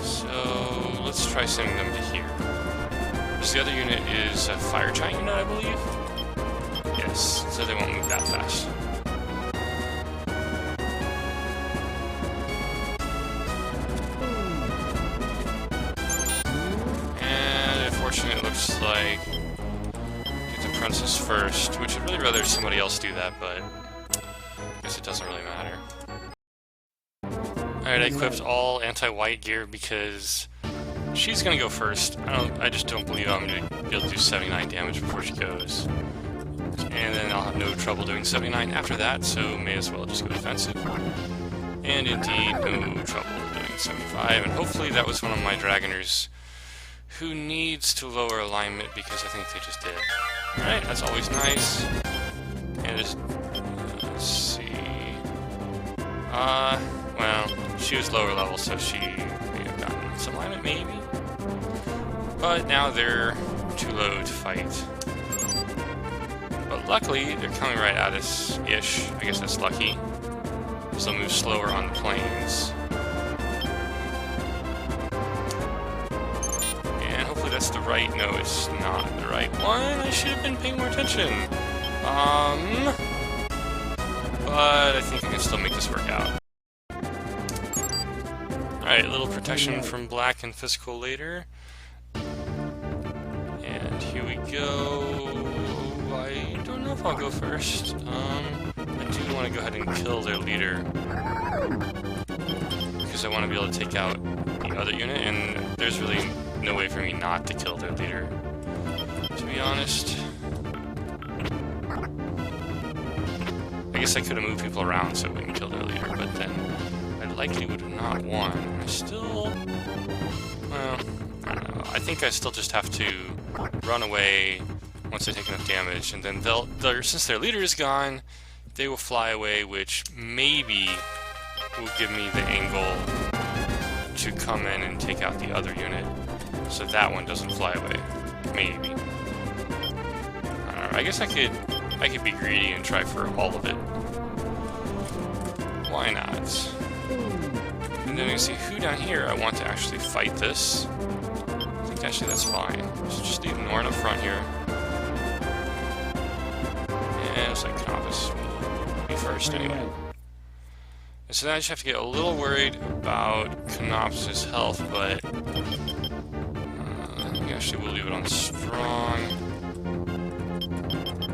So let's try sending them to here. Because the other unit is a fire giant unit, I believe? Yes, so they won't move that fast. And unfortunately it looks like get the princess first, which I'd really rather somebody else do that, but I guess it doesn't really matter. Alright, I equipped all anti-white gear because she's gonna go first. I just don't believe I'm gonna be able to do 79 damage before she goes. And then I'll have no trouble doing 79 after that, so may as well just go defensive. And indeed, no trouble doing 75. And hopefully that was one of my Dragoners who needs to lower alignment because I think they just did. Alright, that's always nice. And just, let's see. Well, she was lower level, so she may have gotten some alignment, maybe? But now they're too low to fight. But luckily, they're coming right at us-ish. I guess that's lucky. So they'll move slower on the plains. And hopefully that's the right... No, it's not the right one. I should have been paying more attention. But I think I can still make this work out. Alright, a little protection from black and physical later. And here we go. I don't know if I'll go first. I do want to go ahead and kill their leader. Because I want to be able to take out the other unit, and there's really no way for me not to kill their leader. To be honest. I guess I could have moved people around so we can kill their leader, but then I likely would have not won. I still... Well, I don't know. I think I still just have to run away once they take enough damage, and then since their leader is gone, they will fly away, which maybe will give me the angle to come in and take out the other unit, so that one doesn't fly away. Maybe. I don't know. I guess I could be greedy and try for all of it. Why not? And then we see who down here I want to actually fight this. I think actually that's fine. So just leave Norn up front here. And it's like Canopus will be first anyway. And so now I just have to get a little worried about Canopus' health, but we actually will leave it on strong.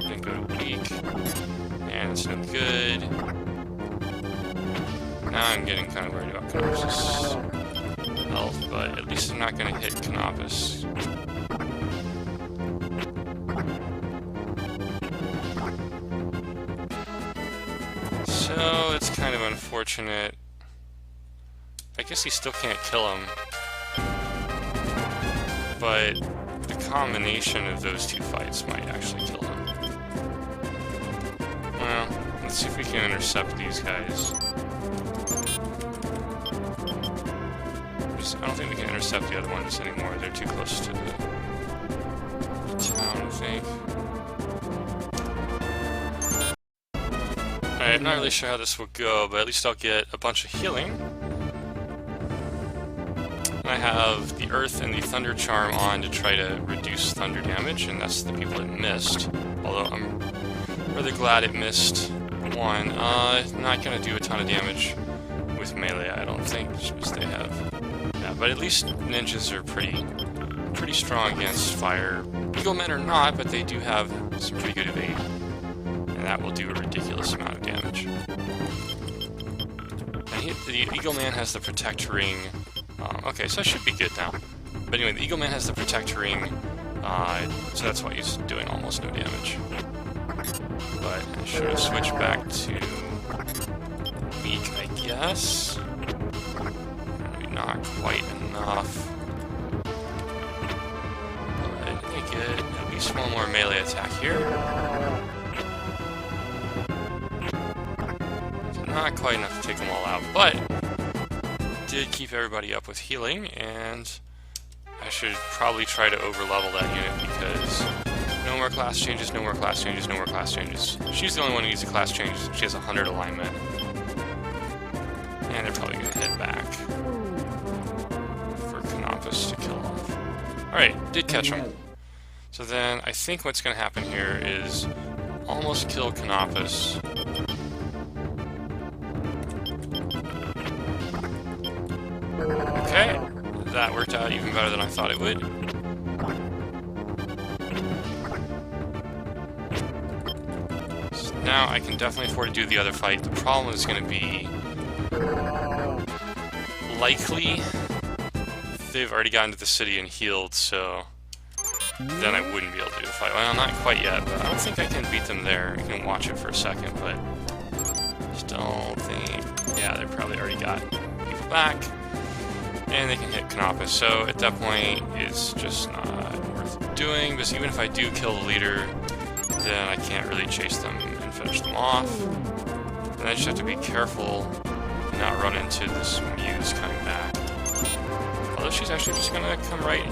Then go to weak. And it's no good. Now I'm getting kind of worried about Canopus' health, but at least I'm not going to hit Canopus. So it's kind of unfortunate. I guess he still can't kill him. But the combination of those two fights might actually kill him. Well, let's see if we can intercept these guys. I don't think we can intercept the other ones anymore. They're too close to the town, I think. Alright, I'm not really sure how this will go, but at least I'll get a bunch of healing. I have the Earth and the Thunder Charm on to try to reduce thunder damage, and that's the people it missed. Although I'm really glad it missed one. Not gonna do a ton of damage with melee, I don't think, just because they have... Yeah, but at least ninjas are pretty strong against fire. Eaglemen are not, but they do have some pretty good evade. And that will do a ridiculous amount of damage. And the Eagleman has the Protect Ring. Okay, so I should be good now. But anyway, the Eagleman has the Protect Ring, so that's why he's doing almost no damage. But I should have switched back to weak, I guess. Maybe not quite enough. But I get at least one more melee attack here. Not quite enough to take them all out, but did keep everybody up with healing, and I should probably try to over-level that unit because no more class changes, no more class changes, no more class changes. She's the only one who needs a class change. She has 100 alignment. And they're probably going to head back for Canopus to kill off. Alright, did catch him. So then I think what's going to happen here is almost kill Canopus. Okay, that worked out even better than I thought it would. So now I can definitely afford to do the other fight. The problem is going to be likely they've already gotten to the city and healed, so then I wouldn't be able to do a fight. Well, not quite yet, but I don't think I can beat them there. I can watch it for a second, but just don't think... Yeah, they probably already got people back. And they can hit Canopus, so at that point, it's just not worth doing, because even if I do kill the leader, then I can't really chase them and finish them off. And I just have to be careful and not run into this Muse coming back. Although she's actually just gonna come right,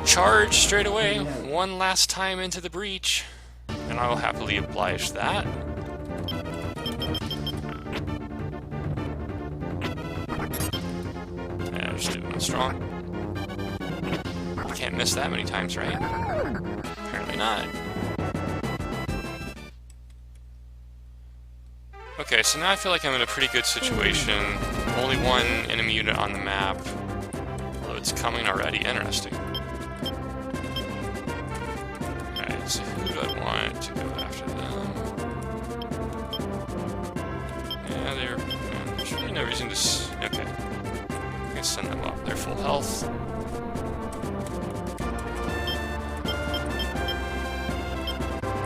charge straight away, one last time into the breach, and I will happily oblige that. Just doing it strong. You can't miss that many times, right? Apparently not. Okay, so now I feel like I'm in a pretty good situation. Only one enemy unit on the map. Although it's coming already. Interesting. Alright, so who do I want to go after them? Yeah, there's really no reason to... Okay. Send them up. They're full health.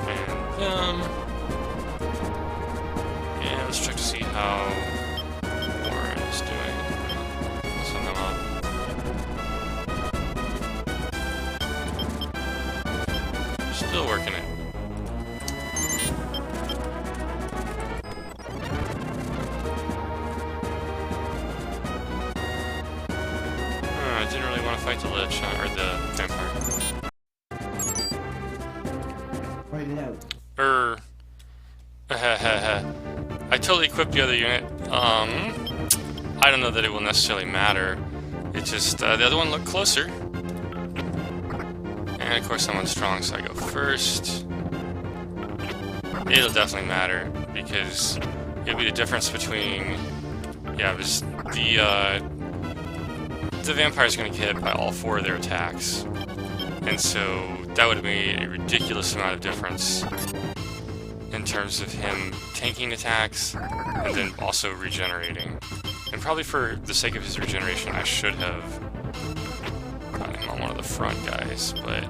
And them. And let's check to see how Warren is doing. I'll send them up. Still working it. Didn't really want to fight the Lich, or the Vampire. Fight it out. I totally equipped the other unit. I don't know that it will necessarily matter. It just, the other one looked closer. And of course someone's strong, so I go first. It'll definitely matter, because it'll be the difference between, yeah, just the vampire's going to get hit by all 4 of their attacks, and so that would have made a ridiculous amount of difference in terms of him tanking attacks and then also regenerating. And probably for the sake of his regeneration, I should have gotten him on one of the front guys, but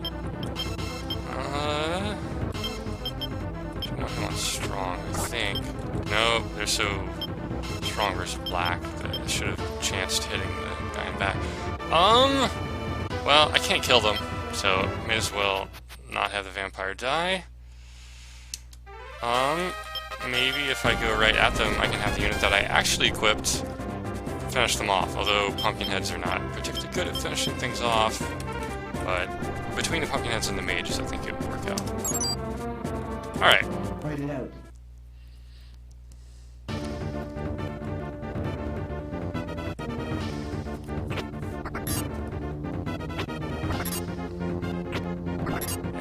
I want him on strong, I think. No, they're so strong versus black that I should have chanced hitting the guy in back. Well, I can't kill them, so may as well not have the vampire die. Maybe if I go right at them, I can have the unit that I actually equipped finish them off, although Pumpkinheads are not particularly good at finishing things off, but between the Pumpkinheads and the mages, I think it would work out. Alright. Fight it out.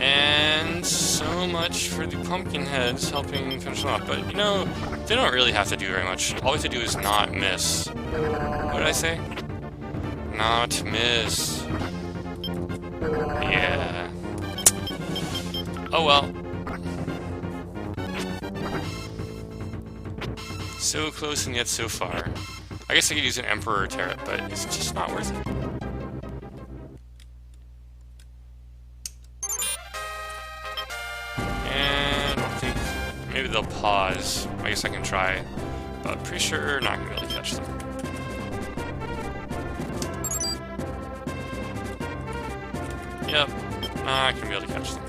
And so much for the Pumpkinheads helping finish them off. But, you know, they don't really have to do very much. All we have to do is not miss. What did I say? Not miss. Yeah. Oh well. So close and yet so far. I guess I could use an Emperor Turret, but it's just not worth it. Maybe they'll pause. I guess I can try, but pretty sure not gonna be able to catch them. Yep, not gonna be able to catch them.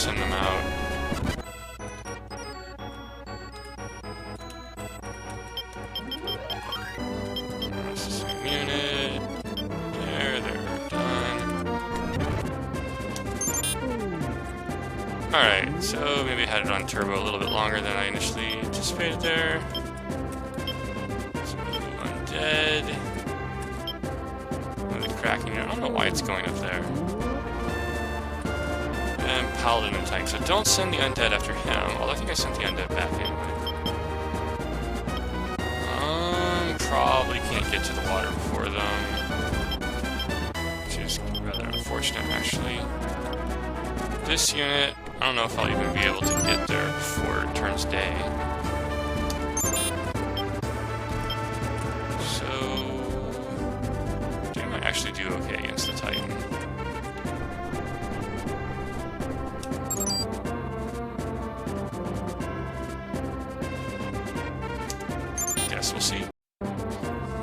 send them out. This is a unit. There, they're done. Alright, so maybe I had it on turbo a little bit longer than I initially anticipated there. So undead. Oh, the cracking unit. I don't know why it's going up there. And Paladin and Tank. So don't send the undead after him, although I think I sent the undead back anyway. Probably can't get to the water before them. Which is rather unfortunate, actually. This unit, I don't know if I'll even be able to get there before it turns day. So... they might actually do okay against the Titan. Guess we'll see.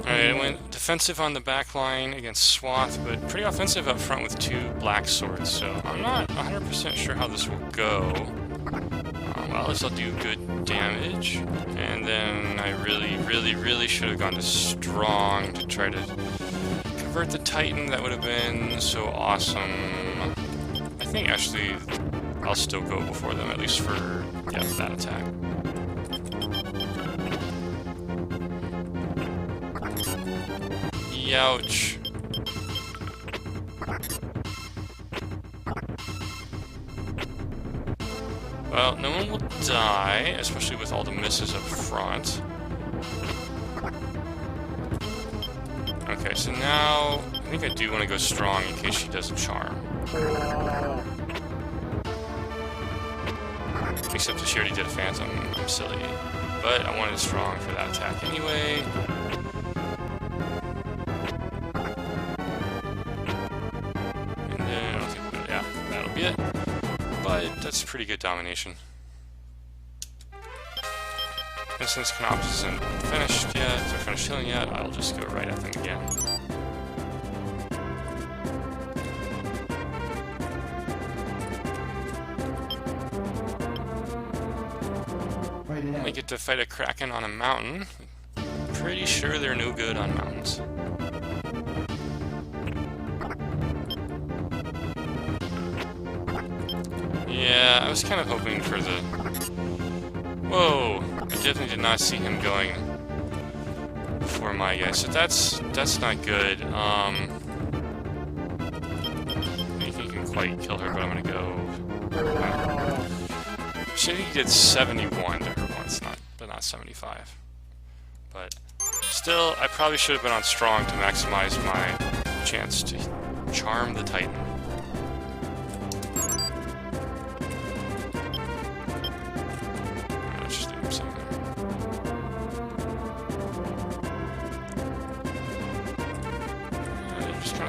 Alright, I went defensive on the back line against Swath, but pretty offensive up front with 2 black swords, so I'm not 100% sure how this will go. Well, at least I'll do good damage, and then I really should have gone to strong to try to convert the Titan. That would have been so awesome. I think actually I'll still go before them, at least for, yeah, that attack. Ouch. Well, no one will die, especially with all the misses up front. Okay, so now I think I do want to go strong in case she does a charm. Except if she already did a phantom, I'm silly. But I wanted strong for that attack anyway. It, but that's pretty good domination. And since Knops isn't finished yet, or finished healing yet, I'll just go right at them again. I get to fight a Kraken on a mountain. Pretty sure they're no good on mountains. Yeah, I was kind of hoping for the... Whoa! I definitely did not see him going for my guy, so that's not good. I don't think you can quite kill her, but I'm gonna go... She I think he did 71 to her once, but not 75. But still, I probably should have been on strong to maximize my chance to charm the Titan.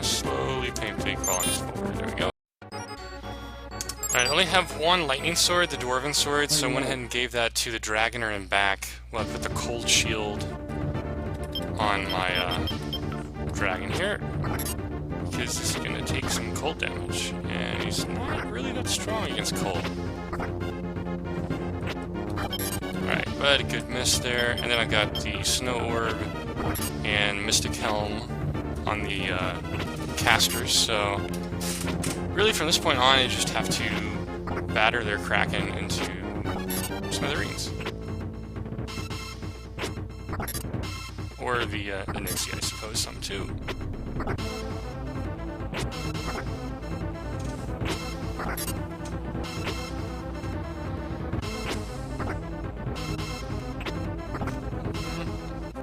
Slowly, painfully crawling us forward. There we go. Alright, I only have one lightning sword, the dwarven sword, so I went ahead and gave that to the dragoner and back. Well, I put the cold shield on my dragon here, because he's going to take some cold damage, and he's not really that strong against cold. Alright, but a good miss there, and then I got the snow orb and mystic helm on the casters, so really from this point on you just have to batter their Kraken into smithereens. Or the Nixie, I suppose, some too.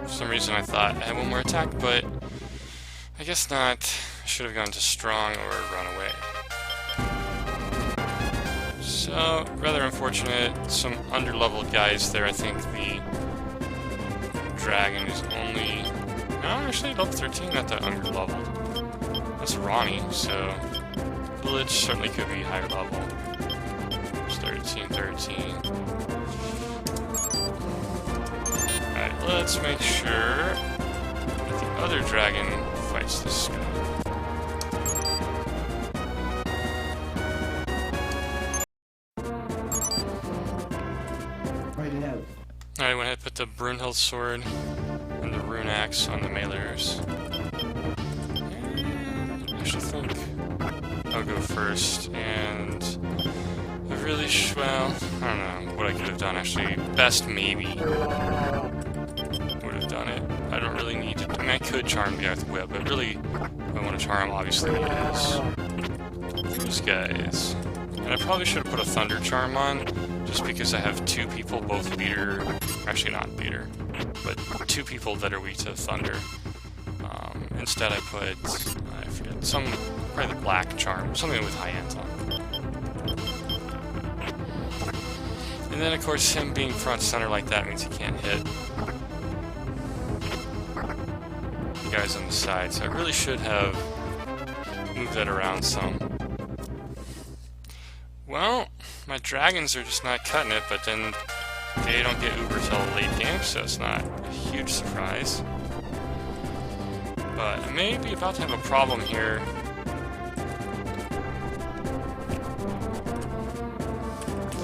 For some reason I thought I had one more attack, but I guess not. I should have gone to strong or run away. So, rather unfortunate. Some underleveled guys there. I think the dragon is only... No, actually, level 13, not that underleveled. That's Ronnie, so... Village certainly could be higher level. It's 13. Alright, let's make sure that the other dragon fights this guy. Alright, I went ahead and put the Brunhild sword and the rune axe on the meleeers. And I actually think I'll go first, and I really well, I don't know what I could have done actually. Best maybe would have done it. I don't really need to. I mean, I could charm the guy with whip, but really, if I want to charm, obviously it is these guys. And I probably should have put a thunder charm on, just because I have two people, both leader, actually not leader, but two people that are weak to thunder. Instead I put, I forget, probably the black charm, something with high anton. And then of course him being front center like that means he can't hit the guys on the side, so I really should have moved that around some. Well, my dragons are just not cutting it, but then they don't get uber till late game, so it's not a huge surprise. But I may be about to have a problem here.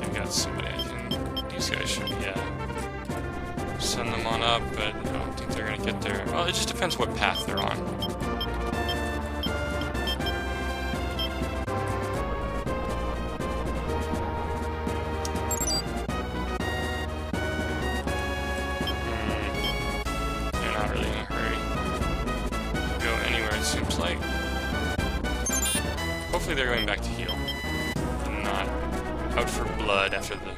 I've got somebody I can... These guys should, yeah. Send them on up, but I don't think they're gonna get there. Well, it just depends what path they're on. Seems like. Hopefully they're going back to heal. And not out for blood after the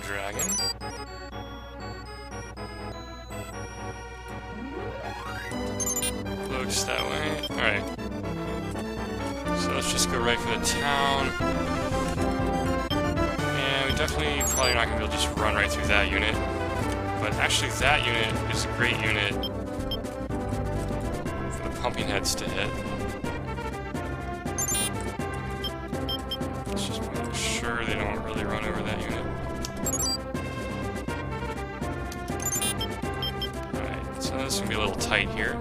dragon. Looks that way. Alright. So let's just go right for the town. And we definitely probably not going to be able to just run right through that unit. But actually that unit is a great unit. Pumping heads to hit. Let's just make sure they don't really run over that unit. Alright, so this is going to be a little tight here.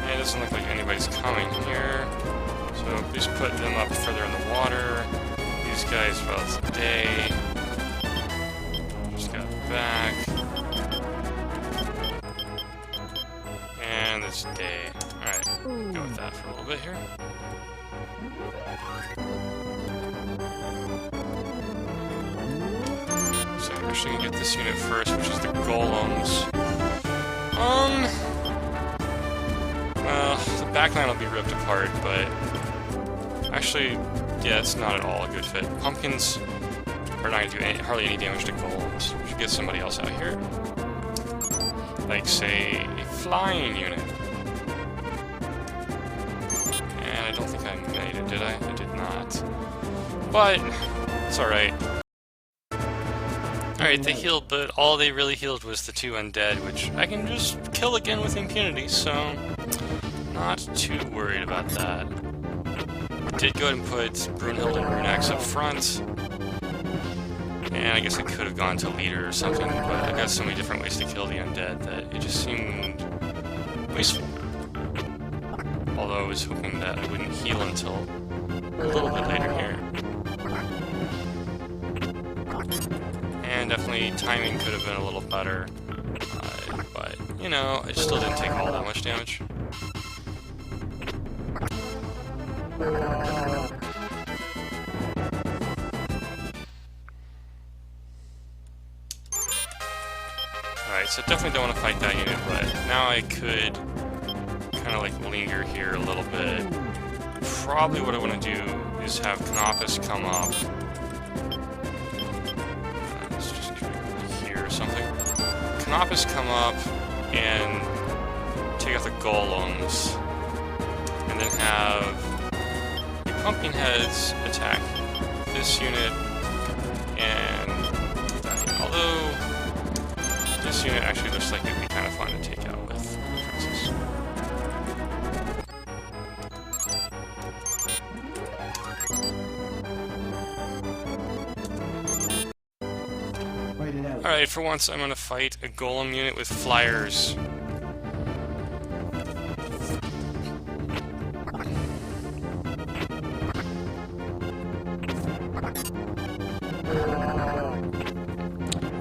And it doesn't look like anybody's coming here. So please put them up further in the water. These guys, well, it's a day. Just got back. This day. Alright, go with that for a little bit here. So I'm actually gonna get this unit first, which is the golems. Well, the backline will be ripped apart, but actually, yeah, it's not at all a good fit. Pumpkins are not gonna do hardly any damage to golems. We should get somebody else out here. Like, say, a flying unit. And I don't think I made it, did I? I did not. But, it's alright. Alright, they healed, but all they really healed was the 2 undead, which I can just kill again with impunity, so not too worried about that. Did go ahead and put Brunhild and Runax up front. And I guess I could have gone to leader or something, but I got so many different ways to kill the undead that it just seemed wasteful. Although I was hoping that I wouldn't heal until a little bit later here. And definitely timing could have been a little better, but, you know, I still didn't take all that much damage. Alright, so definitely don't want to fight that unit, but now I could kind of like linger here a little bit. Probably what I want to do is have Canopus come up. Let's just go here or something. Canopus come up and take out the golems, and then have the pumpkin heads attack this unit and that unit. Although this unit actually looks like it'd be kind of fun to take out with the princess. Alright, for once I'm gonna fight a golem unit with flyers.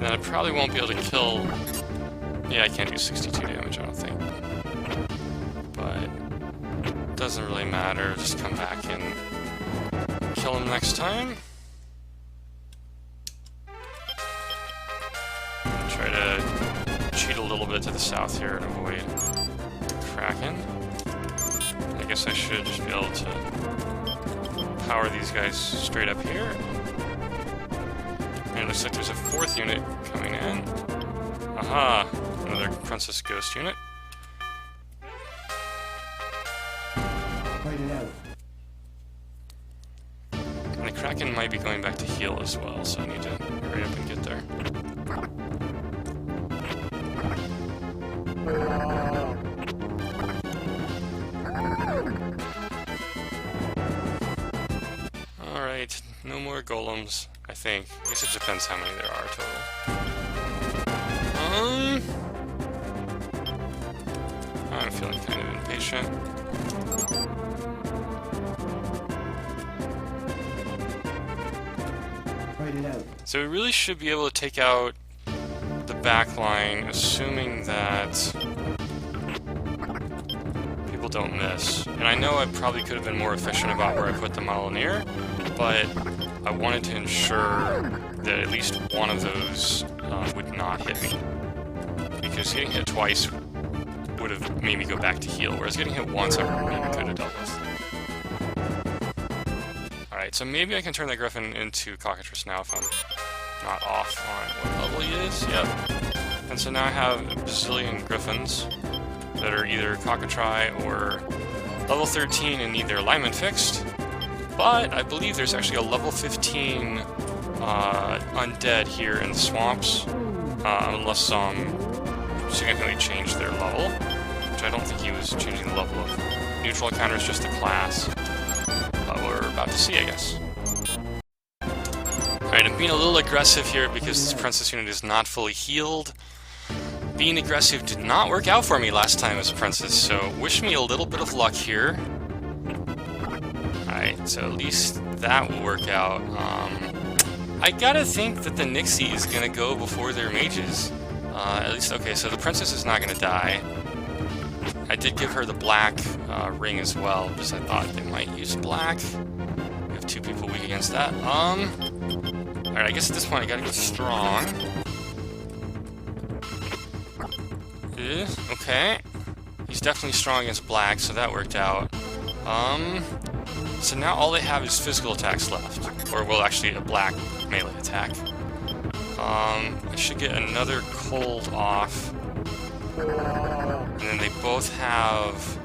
Then I probably won't be able to kill... Yeah, I can't do 62 damage, I don't think. But... doesn't really matter, just come back and kill him next time. Try to cheat a little bit to the south here and avoid Kraken. I guess I should just be able to power these guys straight up here. And it looks like there's a 4th unit coming in. Aha! Another Princess Ghost unit. Fight it out. And the Kraken might be going back to heal as well, so I need to hurry up and get there. Alright, no more golems, I think. I guess it depends how many there are total. I'm feeling kind of impatient. Fight it out. So we really should be able to take out the back line, assuming that people don't miss. And I know I probably could have been more efficient about where I put the Malonier, but I wanted to ensure that at least one of those would not hit me. Because getting hit twice would have made me go back to heal, whereas getting hit once I maybe could have dealt with. Alright, so maybe I can turn that Griffin into Cockatrice now if I'm not off on what level he is. Yep. And so now I have a bazillion Griffins that are either Cockatrice or level 13 and need their alignment fixed. But I believe there's actually a level 15 undead here in the swamps, unless significantly changed their level, which I don't think he was changing the level of neutral encounters, just the class. But we're about to see, I guess. Alright, I'm being a little aggressive here because this princess unit is not fully healed. Being aggressive did not work out for me last time as a princess, so wish me a little bit of luck here. Alright, so at least that will work out. I gotta think that the Nixie is gonna go before their mages. At least, okay, so the princess is not gonna die. I did give her the black ring as well, because I thought they might use black. We have 2 people weak against that. Alright, I guess at this point I gotta get strong. Okay. He's definitely strong against black, so that worked out. So now all they have is physical attacks left. Or, well, actually, a black melee attack. I should get another cold off. And then they both have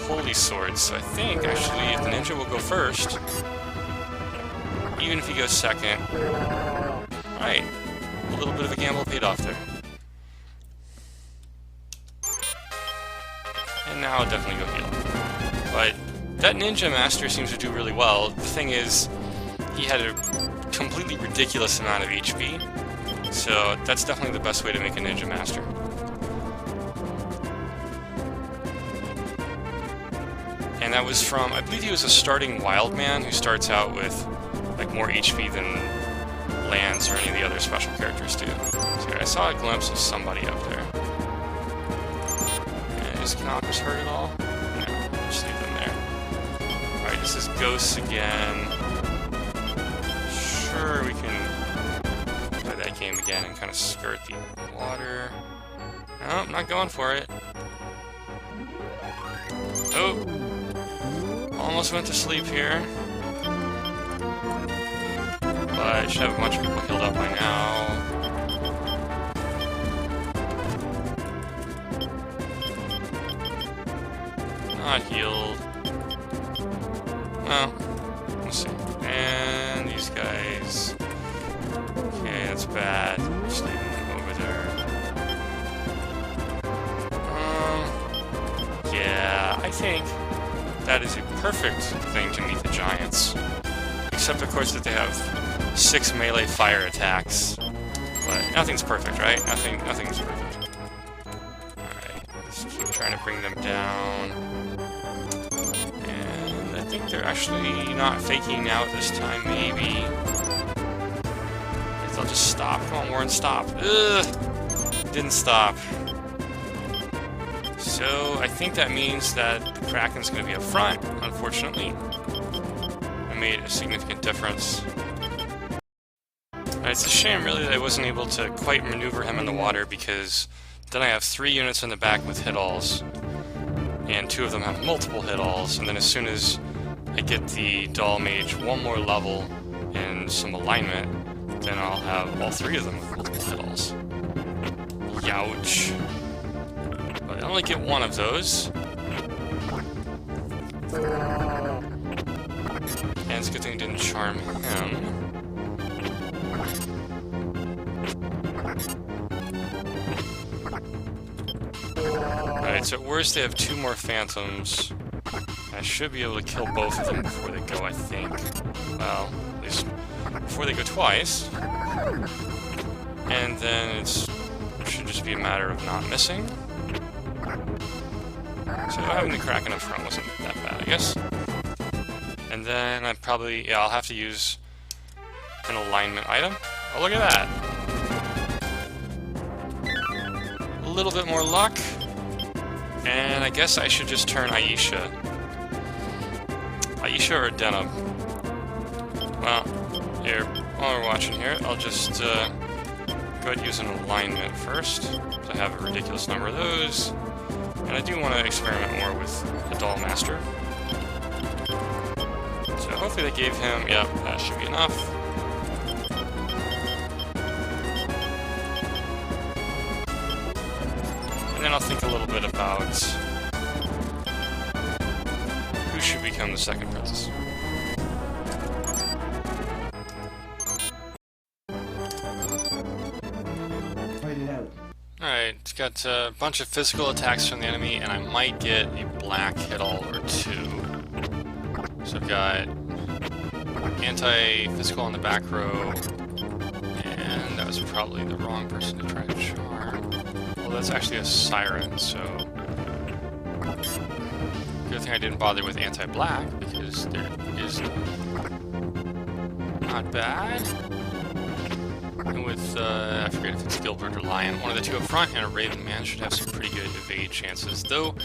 holy swords, so I think, actually, the ninja will go first. Even if he goes second. Alright. A little bit of a gamble paid off there. And now I'll definitely go heal. But that ninja master seems to do really well. The thing is, he had a completely ridiculous amount of HP, so that's definitely the best way to make a ninja master. And that was from, I believe he was a starting wild man who starts out with like more HP than Lance or any of the other special characters do. So I saw a glimpse of somebody up there. Is Knockers hurt at all? No, just leave them there. Alright, this is Ghosts again. Sure, we can play that game again and kind of skirt the water. No, I'm not going for it. Oh! Almost went to sleep here. But I should have a bunch of people healed up by now. Not healed. Well, let's see. And these guys. Okay, that's bad. Just leave them over there. Yeah, I think that is a perfect thing to meet the giants. Except, of course, that they have 6 melee fire attacks. But nothing's perfect, right? Nothing's perfect. Alright, let's keep trying to bring them down. And I think they're actually not faking out this time, maybe. they'll just stop. Come on, Warren, stop. Ugh! Didn't stop. So, I think that means that the Kraken's going to be up front, unfortunately. It made a significant difference. And it's a shame, really, that I wasn't able to quite maneuver him in the water, because then I have 3 units in the back with hit-alls, and 2 of them have multiple hit-alls, and then as soon as I get the Doll Mage 1 more level and some alignment, then I'll have all 3 of them with multiple hit-alls. Youch. But I only get 1 of those. And it's a good thing I didn't charm him. Alright, so at worst they have 2 more Phantoms. I should be able to kill both of them before they go, I think. Well, at least before they go twice. And then it should just be a matter of not missing. So having the Kraken up front wasn't that bad, I guess. And then I'd probably, yeah, I'll have to use an alignment item. Oh, look at that! A little bit more luck. And I guess I should just turn Aisha. Aisha or Denham? Well, here, while we're watching here, I'll just go ahead and use an alignment first. So I have a ridiculous number of those. And I do want to experiment more with the Doll Master. So hopefully they gave him, yeah, that should be enough. And then I'll think a little bit about who should become the second princess. Fight it out. Alright, it's got a bunch of physical attacks from the enemy, and I might get a black hit-all or 2. So I've got anti-physical on the back row, and that was probably the wrong person to try to charm. Well, that's actually a siren, so good thing I didn't bother with anti-black, because there is not bad. And with, I forget if it's Gilbert or Lion, one of the 2 up front, and a Raven Man should have some pretty good evade chances, though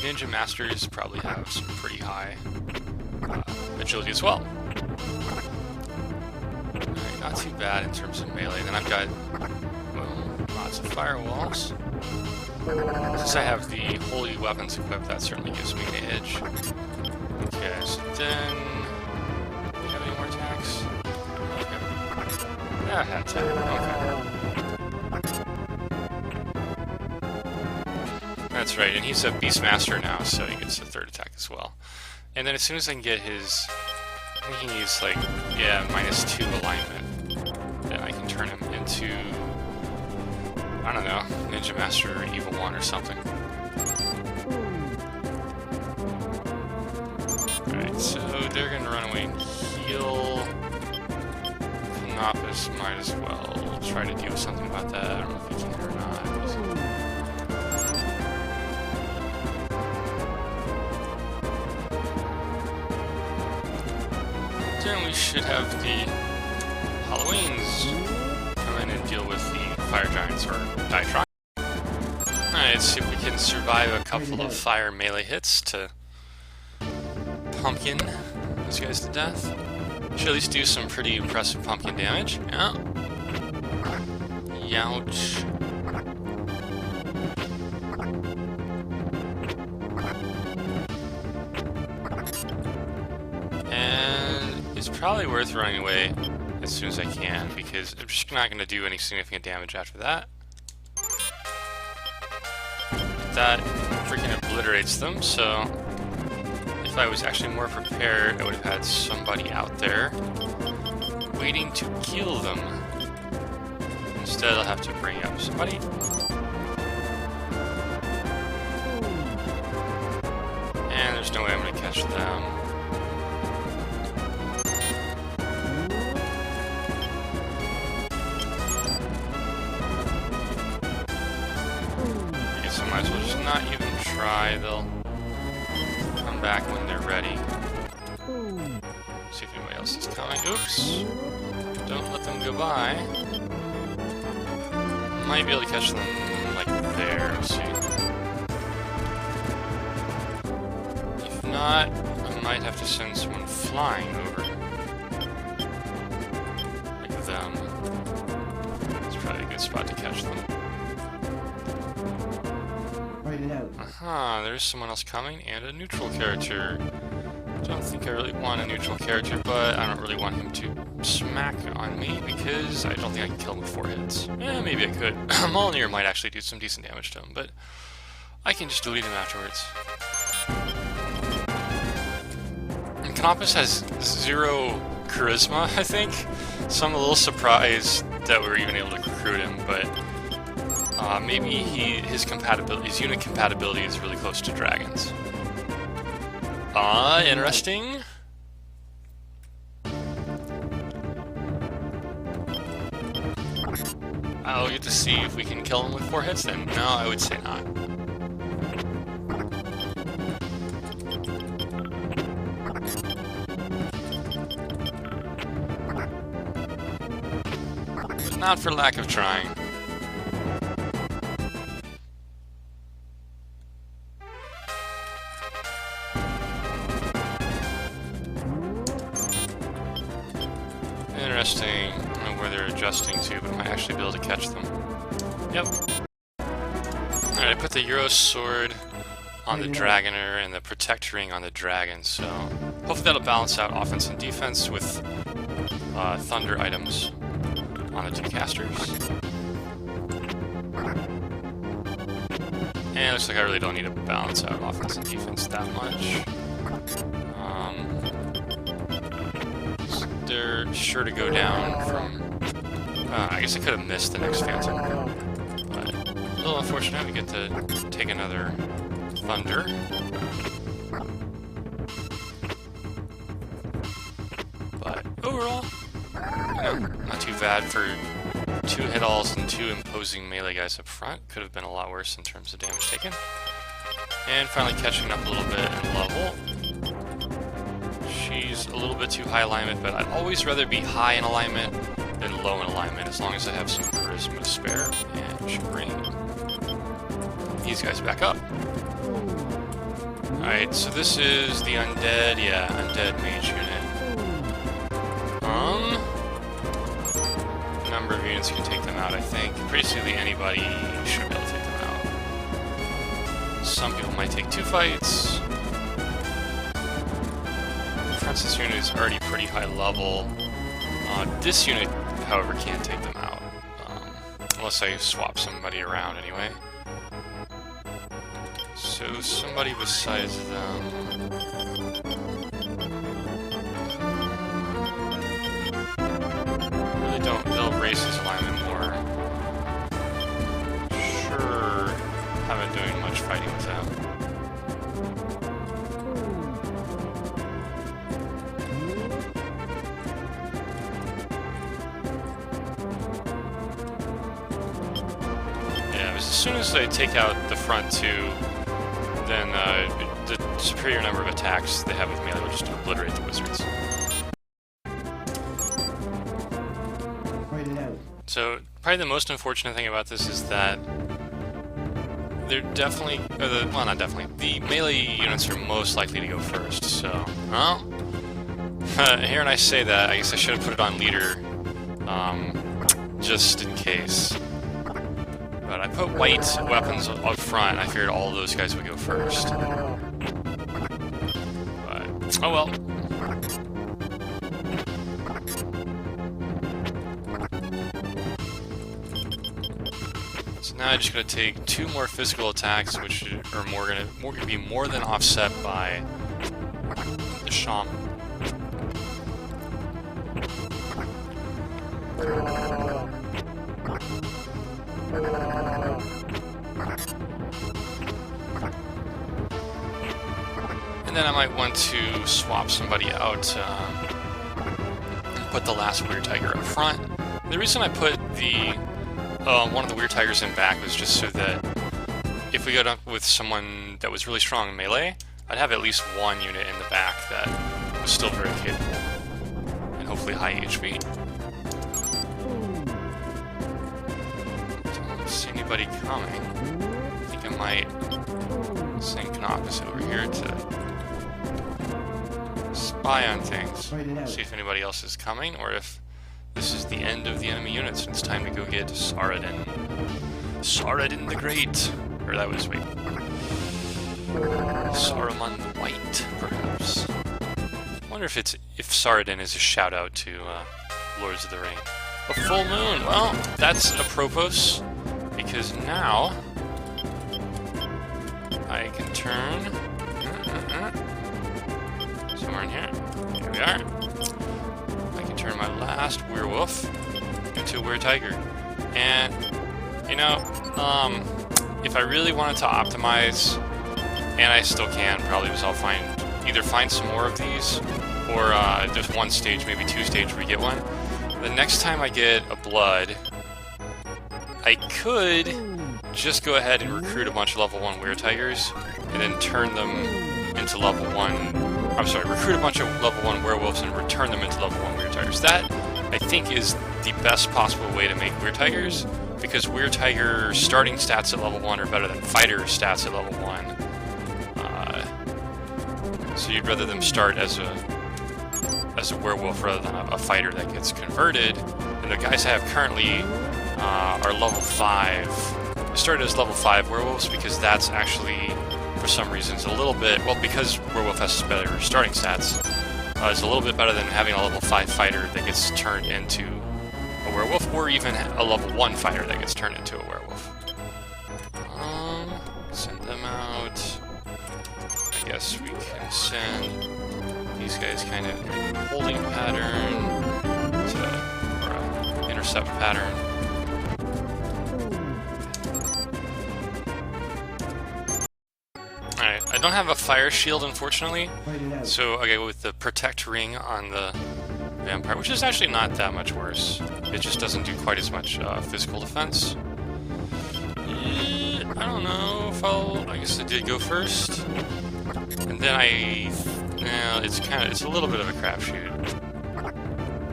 Ninja Masters probably have some pretty high agility as well. Alright, not too bad in terms of melee. Then I've got, well, lots of firewalls. Since I have the holy weapons equipped, that certainly gives me an edge. Okay, so then... do we have any more attacks? Okay. Yeah, I had 10. Okay. That's right, and he's a Beastmaster now, so he gets the 3rd attack as well. And then as soon as I can get his... I think he needs, like, yeah, -2 alignment. Then I can turn him into... I don't know, Ninja Master or Evil One or something. Alright, so they're gonna run away and heal. Canopus might as well try to deal something about that. I don't know if he can or not. Then we should have the Halloweens come in and deal with the Fire Giants, or Ditron. Alright, let's see if we can survive a couple of fire melee hits to pumpkin those guys to death. Should at least do some pretty impressive pumpkin damage. Yeah. Youch. And it's probably worth running away as soon as I can, because I'm just not going to do any significant damage after that. That freaking obliterates them, so if I was actually more prepared, I would have had somebody out there waiting to kill them. Instead, I'll have to bring up somebody. And there's no way I'm going to catch them. Might as well just not even try, they'll come back when they're ready. See if anybody else is coming? Oops. Don't let them go by. Might be able to catch them, like, there. Let's see. If not, I might have to send someone flying over. Like them. It's probably a good spot to catch them. Write it out. Aha, there's someone else coming, and a neutral character. Don't think I really want a neutral character, but I don't really want him to smack on me because I don't think I can kill him with 4 hits. Maybe I could. Molyneux might actually do some decent damage to him, but I can just delete him afterwards. And Canopus has 0 charisma, I think, so I'm a little surprised that we were even able to recruit him, but maybe his unit compatibility is really close to dragons. Interesting. I'll get to see if we can kill him with 4 hits then. No, I would say not. But not for lack of trying. Interesting. I don't know where they're adjusting to, but I might actually be able to catch them. Yep. Alright, I put the Euro Sword on the Dragoner and the Protect Ring on the Dragon, so hopefully that'll balance out offense and defense with Thunder items on the 2 casters. And it looks like I really don't need to balance out offense and defense that much. They're sure to go down from... I guess I could have missed the next Phantom, but a little unfortunate. We get to take another Thunder. But overall, you know, not too bad for 2 hit-alls and 2 imposing melee guys up front. Could have been a lot worse in terms of damage taken. And finally catching up a little bit in level. She's a little bit too high alignment, but I'd always rather be high in alignment than low in alignment, as long as I have some charisma to spare. And should bring these guys back up. Alright, so this is the undead, undead mage unit. Number of units can take them out, I think. Basically anybody should be able to take them out. Some people might take 2 fights. This unit is already pretty high level. This unit, however, can't take them out. Unless I swap somebody around anyway. So somebody besides them... really they'll raise his alignment more. Sure, haven't doing much fighting with them. As soon as I take out the front 2, then the superior number of attacks they have with melee will just obliterate the wizards. Write it out. So, probably the most unfortunate thing about this is that they're definitely, well, not definitely, the melee units are most likely to go first, so, well, here and I say that, I guess I should have put it on leader, just in case. But I put white weapons up front, I figured all of those guys would go first. But, oh well. So now I just gotta take 2 more physical attacks, which are gonna be more than offset by the Shaman. And then I might want to swap somebody out and put the last Weird Tiger up front. The reason I put the one of the Weird Tigers in back was just so that if we got up with someone that was really strong in melee, I'd have at least 1 unit in the back that was still very capable. hopefully high HP. Don't see anybody coming. I think I might send Canopus over here to spy on things. See if anybody else is coming, or if this is the end of the enemy units and it's time to go get Saradin. Saradin the Great! Or that was, wait. Saruman the White, perhaps. I wonder if Saradin is a shout out to Lords of the Ring. A full moon! Well, that's apropos, because now I can turn somewhere in here. Here we are. I can turn my last werewolf into a were-tiger. And, you know, if I really wanted to optimize, and I still can, probably, because I'll either find some more of these, or just one stage, maybe two stages where you get one. The next time I get a blood, I could just go ahead and recruit a bunch of level 1 were-tigers, and then turn them into level 1... I'm sorry, recruit a bunch of level 1 werewolves and return them into level 1 were-tigers. That, I think, is the best possible way to make were-tigers, because were-tiger starting stats at level 1 are better than fighter stats at level 1. So you'd rather them start as a werewolf rather than a fighter that gets converted. And the guys I have currently are level 5. I started as level 5 werewolves because that's actually, for some reasons, a little bit, well, because werewolf has better starting stats, it's a little bit better than having a level 5 fighter that gets turned into a werewolf, or even a level 1 fighter that gets turned into a werewolf. Send them out. I guess we can send these guys kind of in a holding pattern or an intercept pattern. Alright, I don't have a fire shield, unfortunately. So, okay, with the protect ring on the vampire, which is actually not that much worse. It just doesn't do quite as much physical defense. I don't know if I guess I did go first. And then it's a little bit of a crapshoot.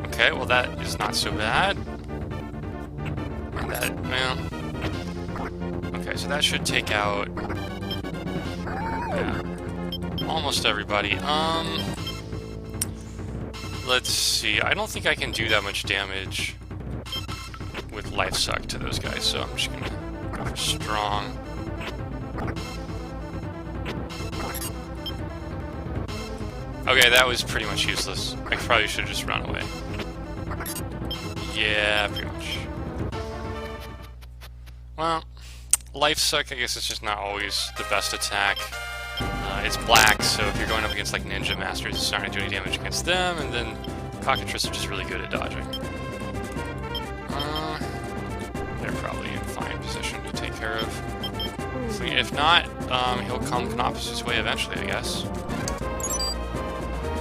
Okay, well that is not so bad. And that, well... Okay, so that should take out... Yeah, almost everybody. Let's see, I don't think I can do that much damage with Life Suck to those guys, so I'm just gonna go for strong. Okay, that was pretty much useless. I probably should have just run away. Yeah, pretty much. Well, Life Suck, I guess it's just not always the best attack. It's black, so if you're going up against like Ninja Masters, it's not going to do any damage against them, and then Cockatrice are just really good at dodging. They're probably in fine position to take care of. So if not, he'll come Canopus' way eventually, I guess.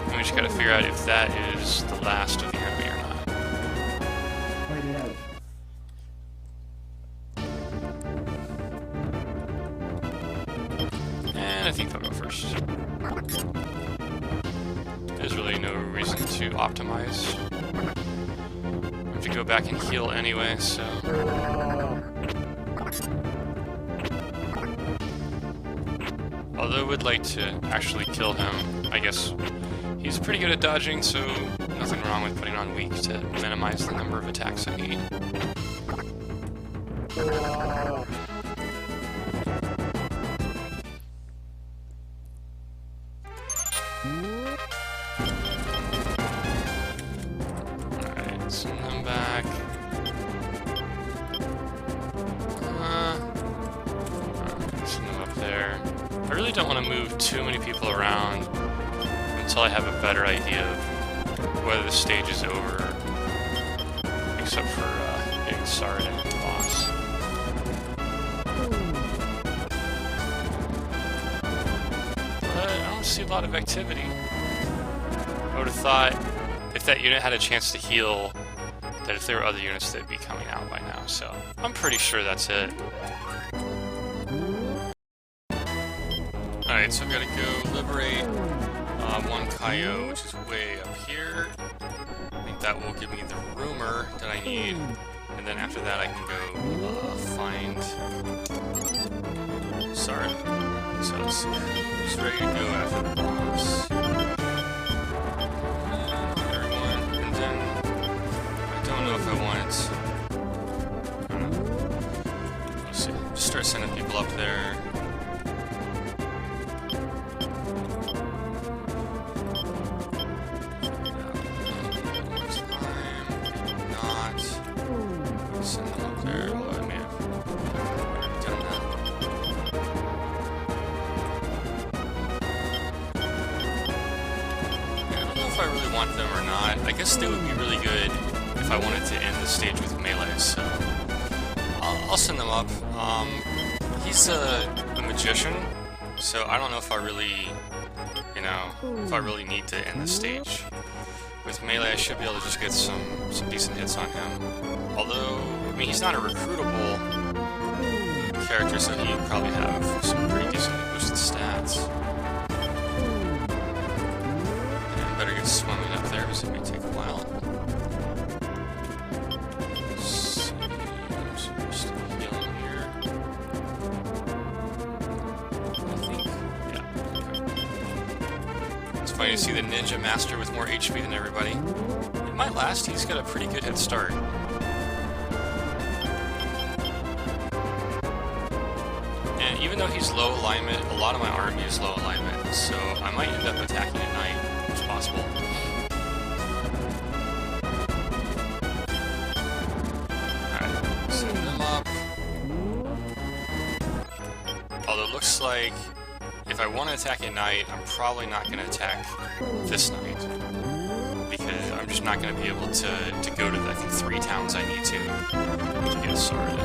We just gotta figure out if that is the last of the enemy or not. And I think they'll go first. There's really no reason to optimize. I have to go back and heal anyway, so... Although I would like to actually kill him, I guess he's pretty good at dodging, so nothing wrong with putting on weak to minimize the number of attacks I need. Alright, send them back. Send them up there. I really don't want to move too many people around until I have a better idea of whether the stage is over, except for getting Saradin with the boss. But I don't see a lot of activity. I would have thought if that unit had a chance to heal, that if there were other units they'd be coming out by now, so I'm pretty sure that's it. Alright, so I've got to go liberate one Kaio, which is way up here. I think that will give me the rumor that I need, and then after that I can go find Sarah. So it's ready to go after the boss. Everyone, and then I don't know if I want. I don't know. Let's see. Just start sending people up there. If I really want them or not. I guess they would be really good if I wanted to end the stage with melee, so I'll send them up. He's a magician, so I don't know if I really, you know, if I really need to end the stage. With melee, I should be able to just get some decent hits on him. Although, I mean, he's not a recruitable character, so he'd probably have some pretty decently boosted stats. Better get swimming up there because it may take a while. Let's see. So just healing here. I think. Yeah. Okay. It's funny to see the ninja master with more HP than everybody. It might last. He's got a pretty good head start. And even though he's low alignment, a lot of my army is low alignment, so I might end up attacking at night. Possible. Alright, send them up. Although it looks like if I want to attack at night, I'm probably not going to attack this night. Because I'm just not going to be able to go to the, I think, 3 towns I need to get started.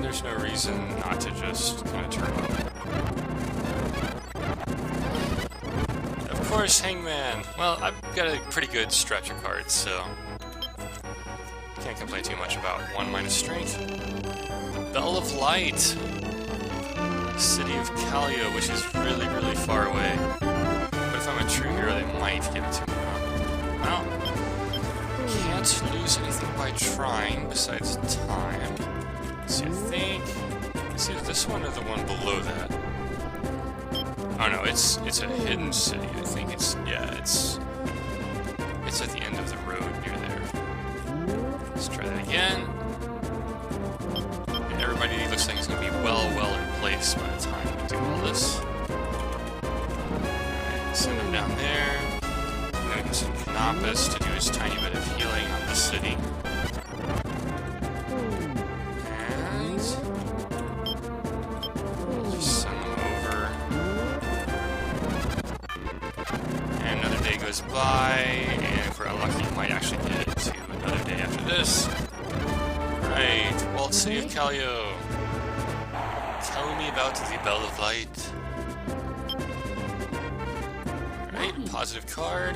There's no reason not to just kind of turn up. Of course, Hangman! Well, I've got a pretty good stretch of cards, so can't complain too much about 1 minus strength. The Bell of Light! City of Calio, which is really, really far away. But if I'm a true hero, they might give it to me. Well, can't lose anything by trying besides time. See, I think. Is it this one or the one below that? Oh no, it's a hidden city. I think it's at the end of the road near there. Let's try that again. And everybody looks like it's gonna be well in place by the time we do all this. Alright, send them down there. And then we can send Canopus to do his tiny bit of healing on the city. By, and if we're unlucky, we might actually get to another day after this. Right, Walled City of Calio. Tell me about the Bell of Light. Right, positive card.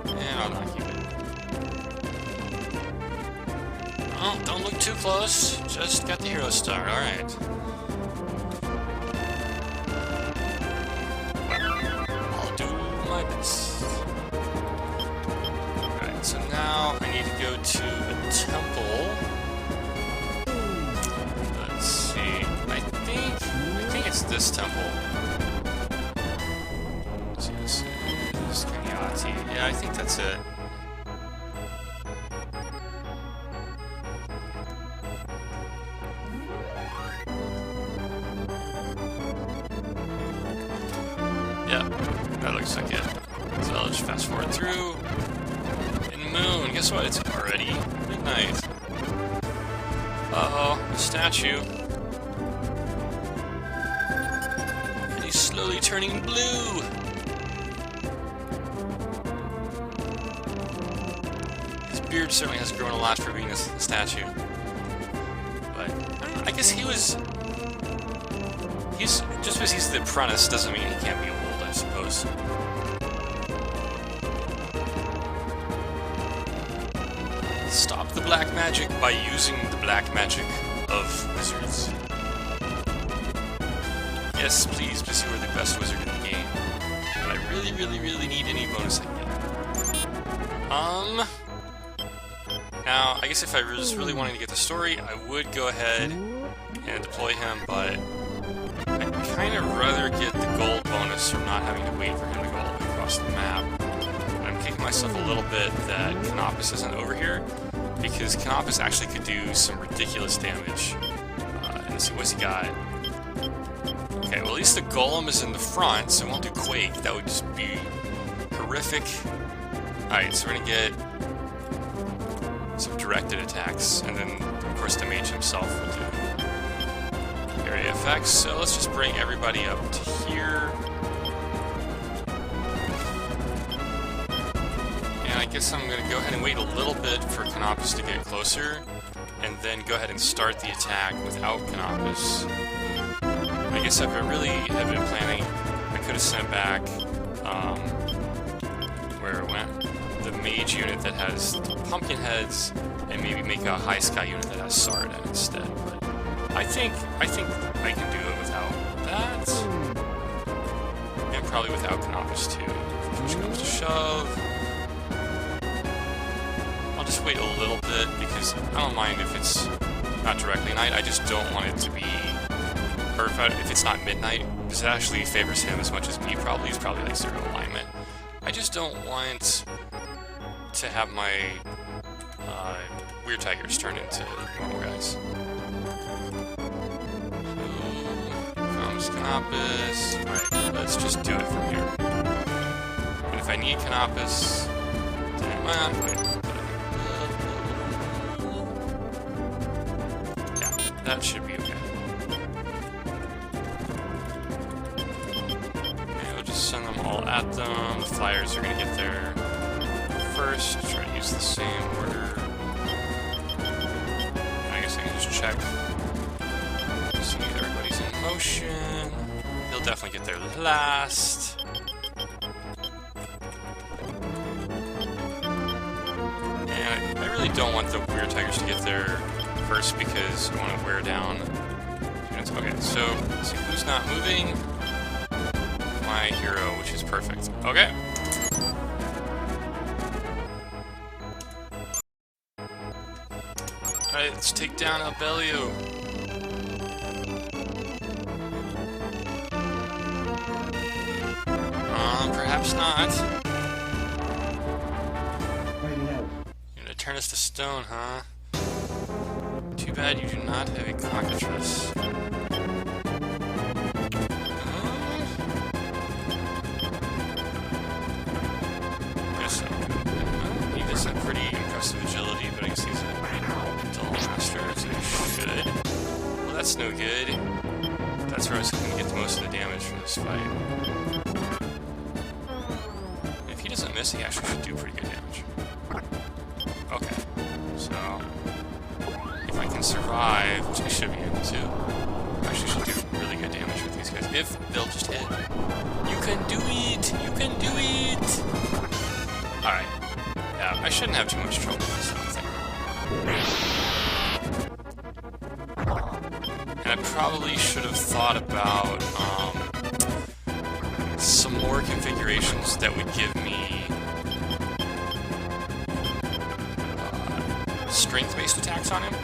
And I'll not keep it. Oh, don't look too close. Just got the hero star, alright. Alright, so now I need to go to a temple. Let's see. I think it's this temple. Let's see, this is Kenyati. Yeah, I think that's it. Yeah, that looks like it. So I'll just fast forward through. And Moon, guess what? It's already midnight. Uh-oh, the statue. And he's slowly turning blue. His beard certainly has grown a lot for being a statue. But I guess he's just because he's the apprentice doesn't mean he can't be old, I suppose. Stop the black magic by using the black magic of wizards. Yes, please, because you are the best wizard in the game. But I really, really, really need any bonus I can get. Now, I guess if I was really wanting to get the story, I would go ahead and deploy him, but I'd kind of rather get the gold bonus from not having to wait for him to go all the way across the map. I'm kicking myself a little bit that Canopus isn't over here, because Canopus actually could do some ridiculous damage. And let's see, what's he got? Okay, well at least the Golem is in the front, so it won't do Quake. That would just be horrific. Alright, so we're gonna get some directed attacks, and then of course the mage himself will do area effects. So let's just bring everybody up to here. And I guess I'm gonna go ahead and wait a little bit for Canopus to get closer, and then go ahead and start the attack without Canopus. I guess if I really had been planning, I could have sent back, where it went, the mage unit that has pumpkin heads, and maybe make a high sky unit that has Sarda instead. But I think I can do it without that, and probably without Canopus too. If push comes to shove, I'll just wait a little bit because I don't mind if it's not directly night. I just don't want it to be. Or if it's not midnight, because it actually favors him as much as me, probably. He's probably like 0 alignment. I just don't want to have my weird tigers turn into normal guys. Comes Canopus. Alright, let's just do it from here. And if I need Canopus, then, well, yeah, that should be okay. Send them all at them. The flyers are going to get there first. Try to use the same order. I guess I can just check. See, everybody's in motion. He'll definitely get there last. And I really don't want the weird tigers to get there first because I want to wear down units. Okay, so let's see who's not moving. My hero, which is perfect. Okay. Alright, let's take down Albelio. Perhaps not. You're gonna turn us to stone, huh? Too bad you do not have a cockatrice. Pretty impressive agility, but I guess he's a dull master, so he should. Well, that's no good. That's where I was hoping to get the most of the damage for this fight. If he doesn't miss, he actually should do pretty good damage. Okay, so if I can survive, which I should be able to, I actually should do really good damage with these guys. If they'll just hit. You can do it! You can do it! Alright. Yeah, I shouldn't have too much trouble with this thing. And I probably should have thought about some more configurations that would give me strength-based attacks on him.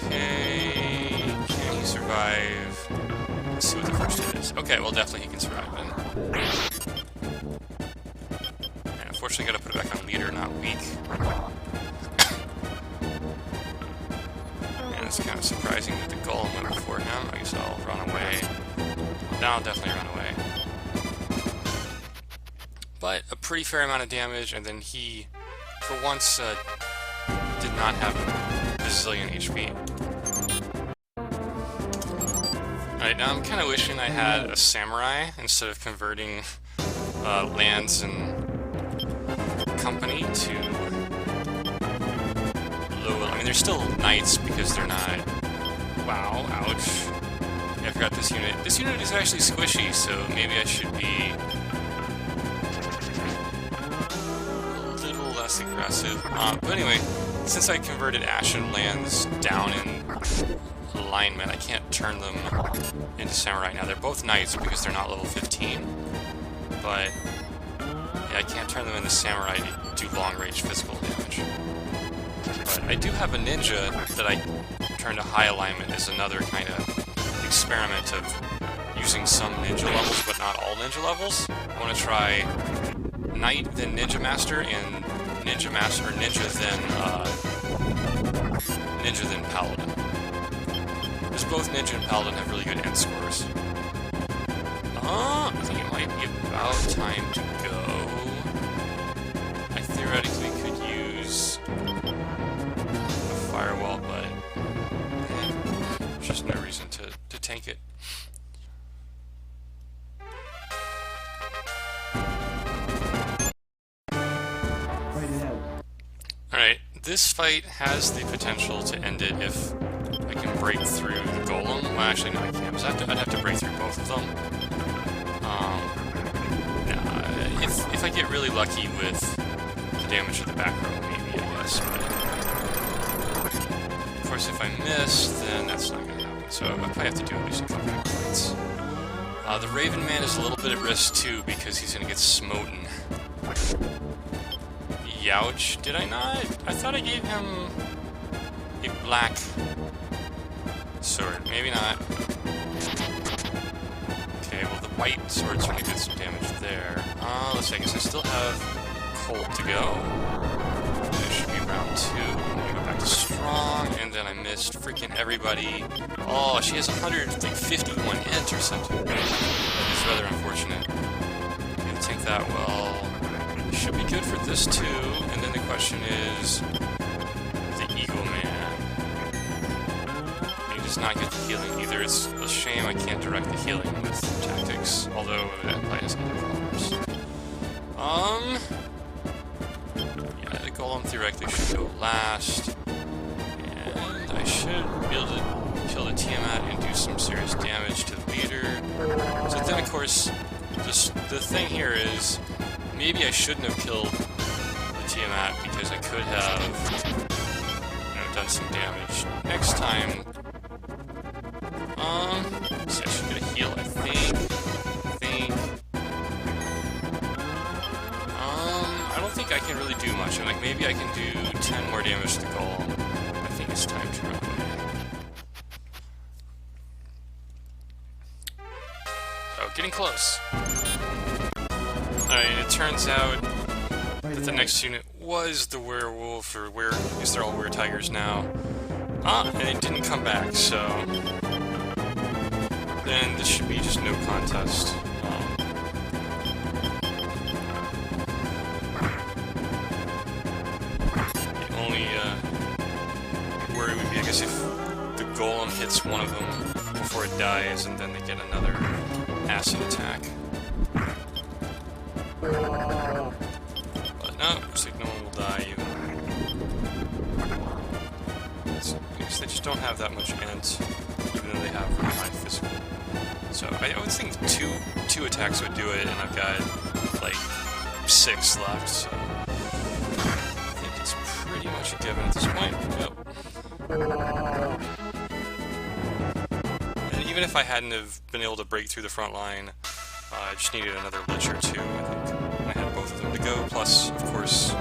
Okay, can he survive? Let's see what the first hit is. Okay, well definitely he can survive then. Unfortunately, gotta put it back on leader, not weak. And it's kind of surprising that the Golem went before him. I guess I'll run away. Now I'll definitely run away. But a pretty fair amount of damage, and then he, for once, did not have a bazillion HP. Alright, now I'm kind of wishing I had a samurai instead of converting lands and company to low. I mean, they're still knights because they're not. Wow, ouch. Yeah, I forgot this unit. This unit is actually squishy, so maybe I should be less aggressive. But anyway, since I converted Ashen Lands down in alignment, I can't turn them into Samurai now. They're both Knights because they're not level 15. But yeah, I can't turn them into Samurai to do long-range physical damage. But I do have a Ninja that I turned to high alignment as another kind of experiment of using some Ninja levels, but not all Ninja levels. I want to try Knight, then Ninja Master, and Ninja Master, or Ninja, then Paladin. Because both Ninja and Paladin have really good end scores. I think it might be about time to go. I theoretically could use a Firewall, but there's just no reason to tank it. Alright, this fight has the potential to end it if I can break through the Golem. Well, actually, no, I can't, because I'd have to break through both of them. If I get really lucky with the damage of the back row, maybe, I guess. But of course, if I miss, then that's not going to happen. So I probably have to do at least a couple of fights. The Raven Man is a little bit at risk, too, because he's going to get smoten. Youch, did I not? I thought I gave him a black sword. Maybe not. Okay, well the white sword's gonna get some damage there. Let's see, I guess I still have Colt to go. It should be round 2. I'm gonna go back to Strong, and then I missed freaking everybody. Oh, she has 151 int or something. That is rather unfortunate. I'm gonna take that well. Should be good for this too, and then the question is the Eagle Man. He does not get the healing either. It's a shame I can't direct the healing with tactics, although that probably has other problems. Yeah, the Golem theoretically should go last, and I should be able to kill the Tiamat and do some serious damage to the leader. So then, of course, just the thing here is, maybe I shouldn't have killed the Tiamat because I could have, done some damage. Next time, see, I should get a heal, I think. I don't think I can really do much. I'm like, maybe I can do 10 more damage to the Golem. I think it's time to run away. Oh, getting close. Alright, it turns out that the next unit was the werewolf, or I guess they're all were-tigers now. And it didn't come back, so then this should be just no contest. The only worry would be, I guess, if the Golem hits one of them before it dies, and then they get another acid attack. But no, looks like no one will die even. Because they just don't have that much int, even though they have really high physical. So I would think two attacks would do it, and I've got like 6 left, so I think it's pretty much a given at this point. Yep. And even if I hadn't have been able to break through the front line, I just needed another Lich or 2, I think. I had both of them to go, plus, of course,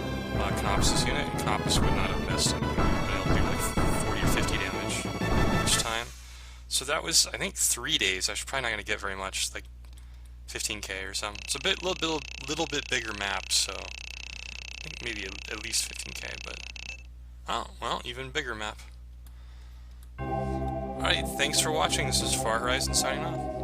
Knopp's unit, and Knopp's would not have missed, and been able to do like 40 or 50 damage each time. So that was, I think, 3 days. I was probably not going to get very much, like 15k or something. It's a little bit bigger map, so I think maybe at least 15k, but oh, well, even bigger map. Alright, thanks for watching. This is Far Horizon signing off.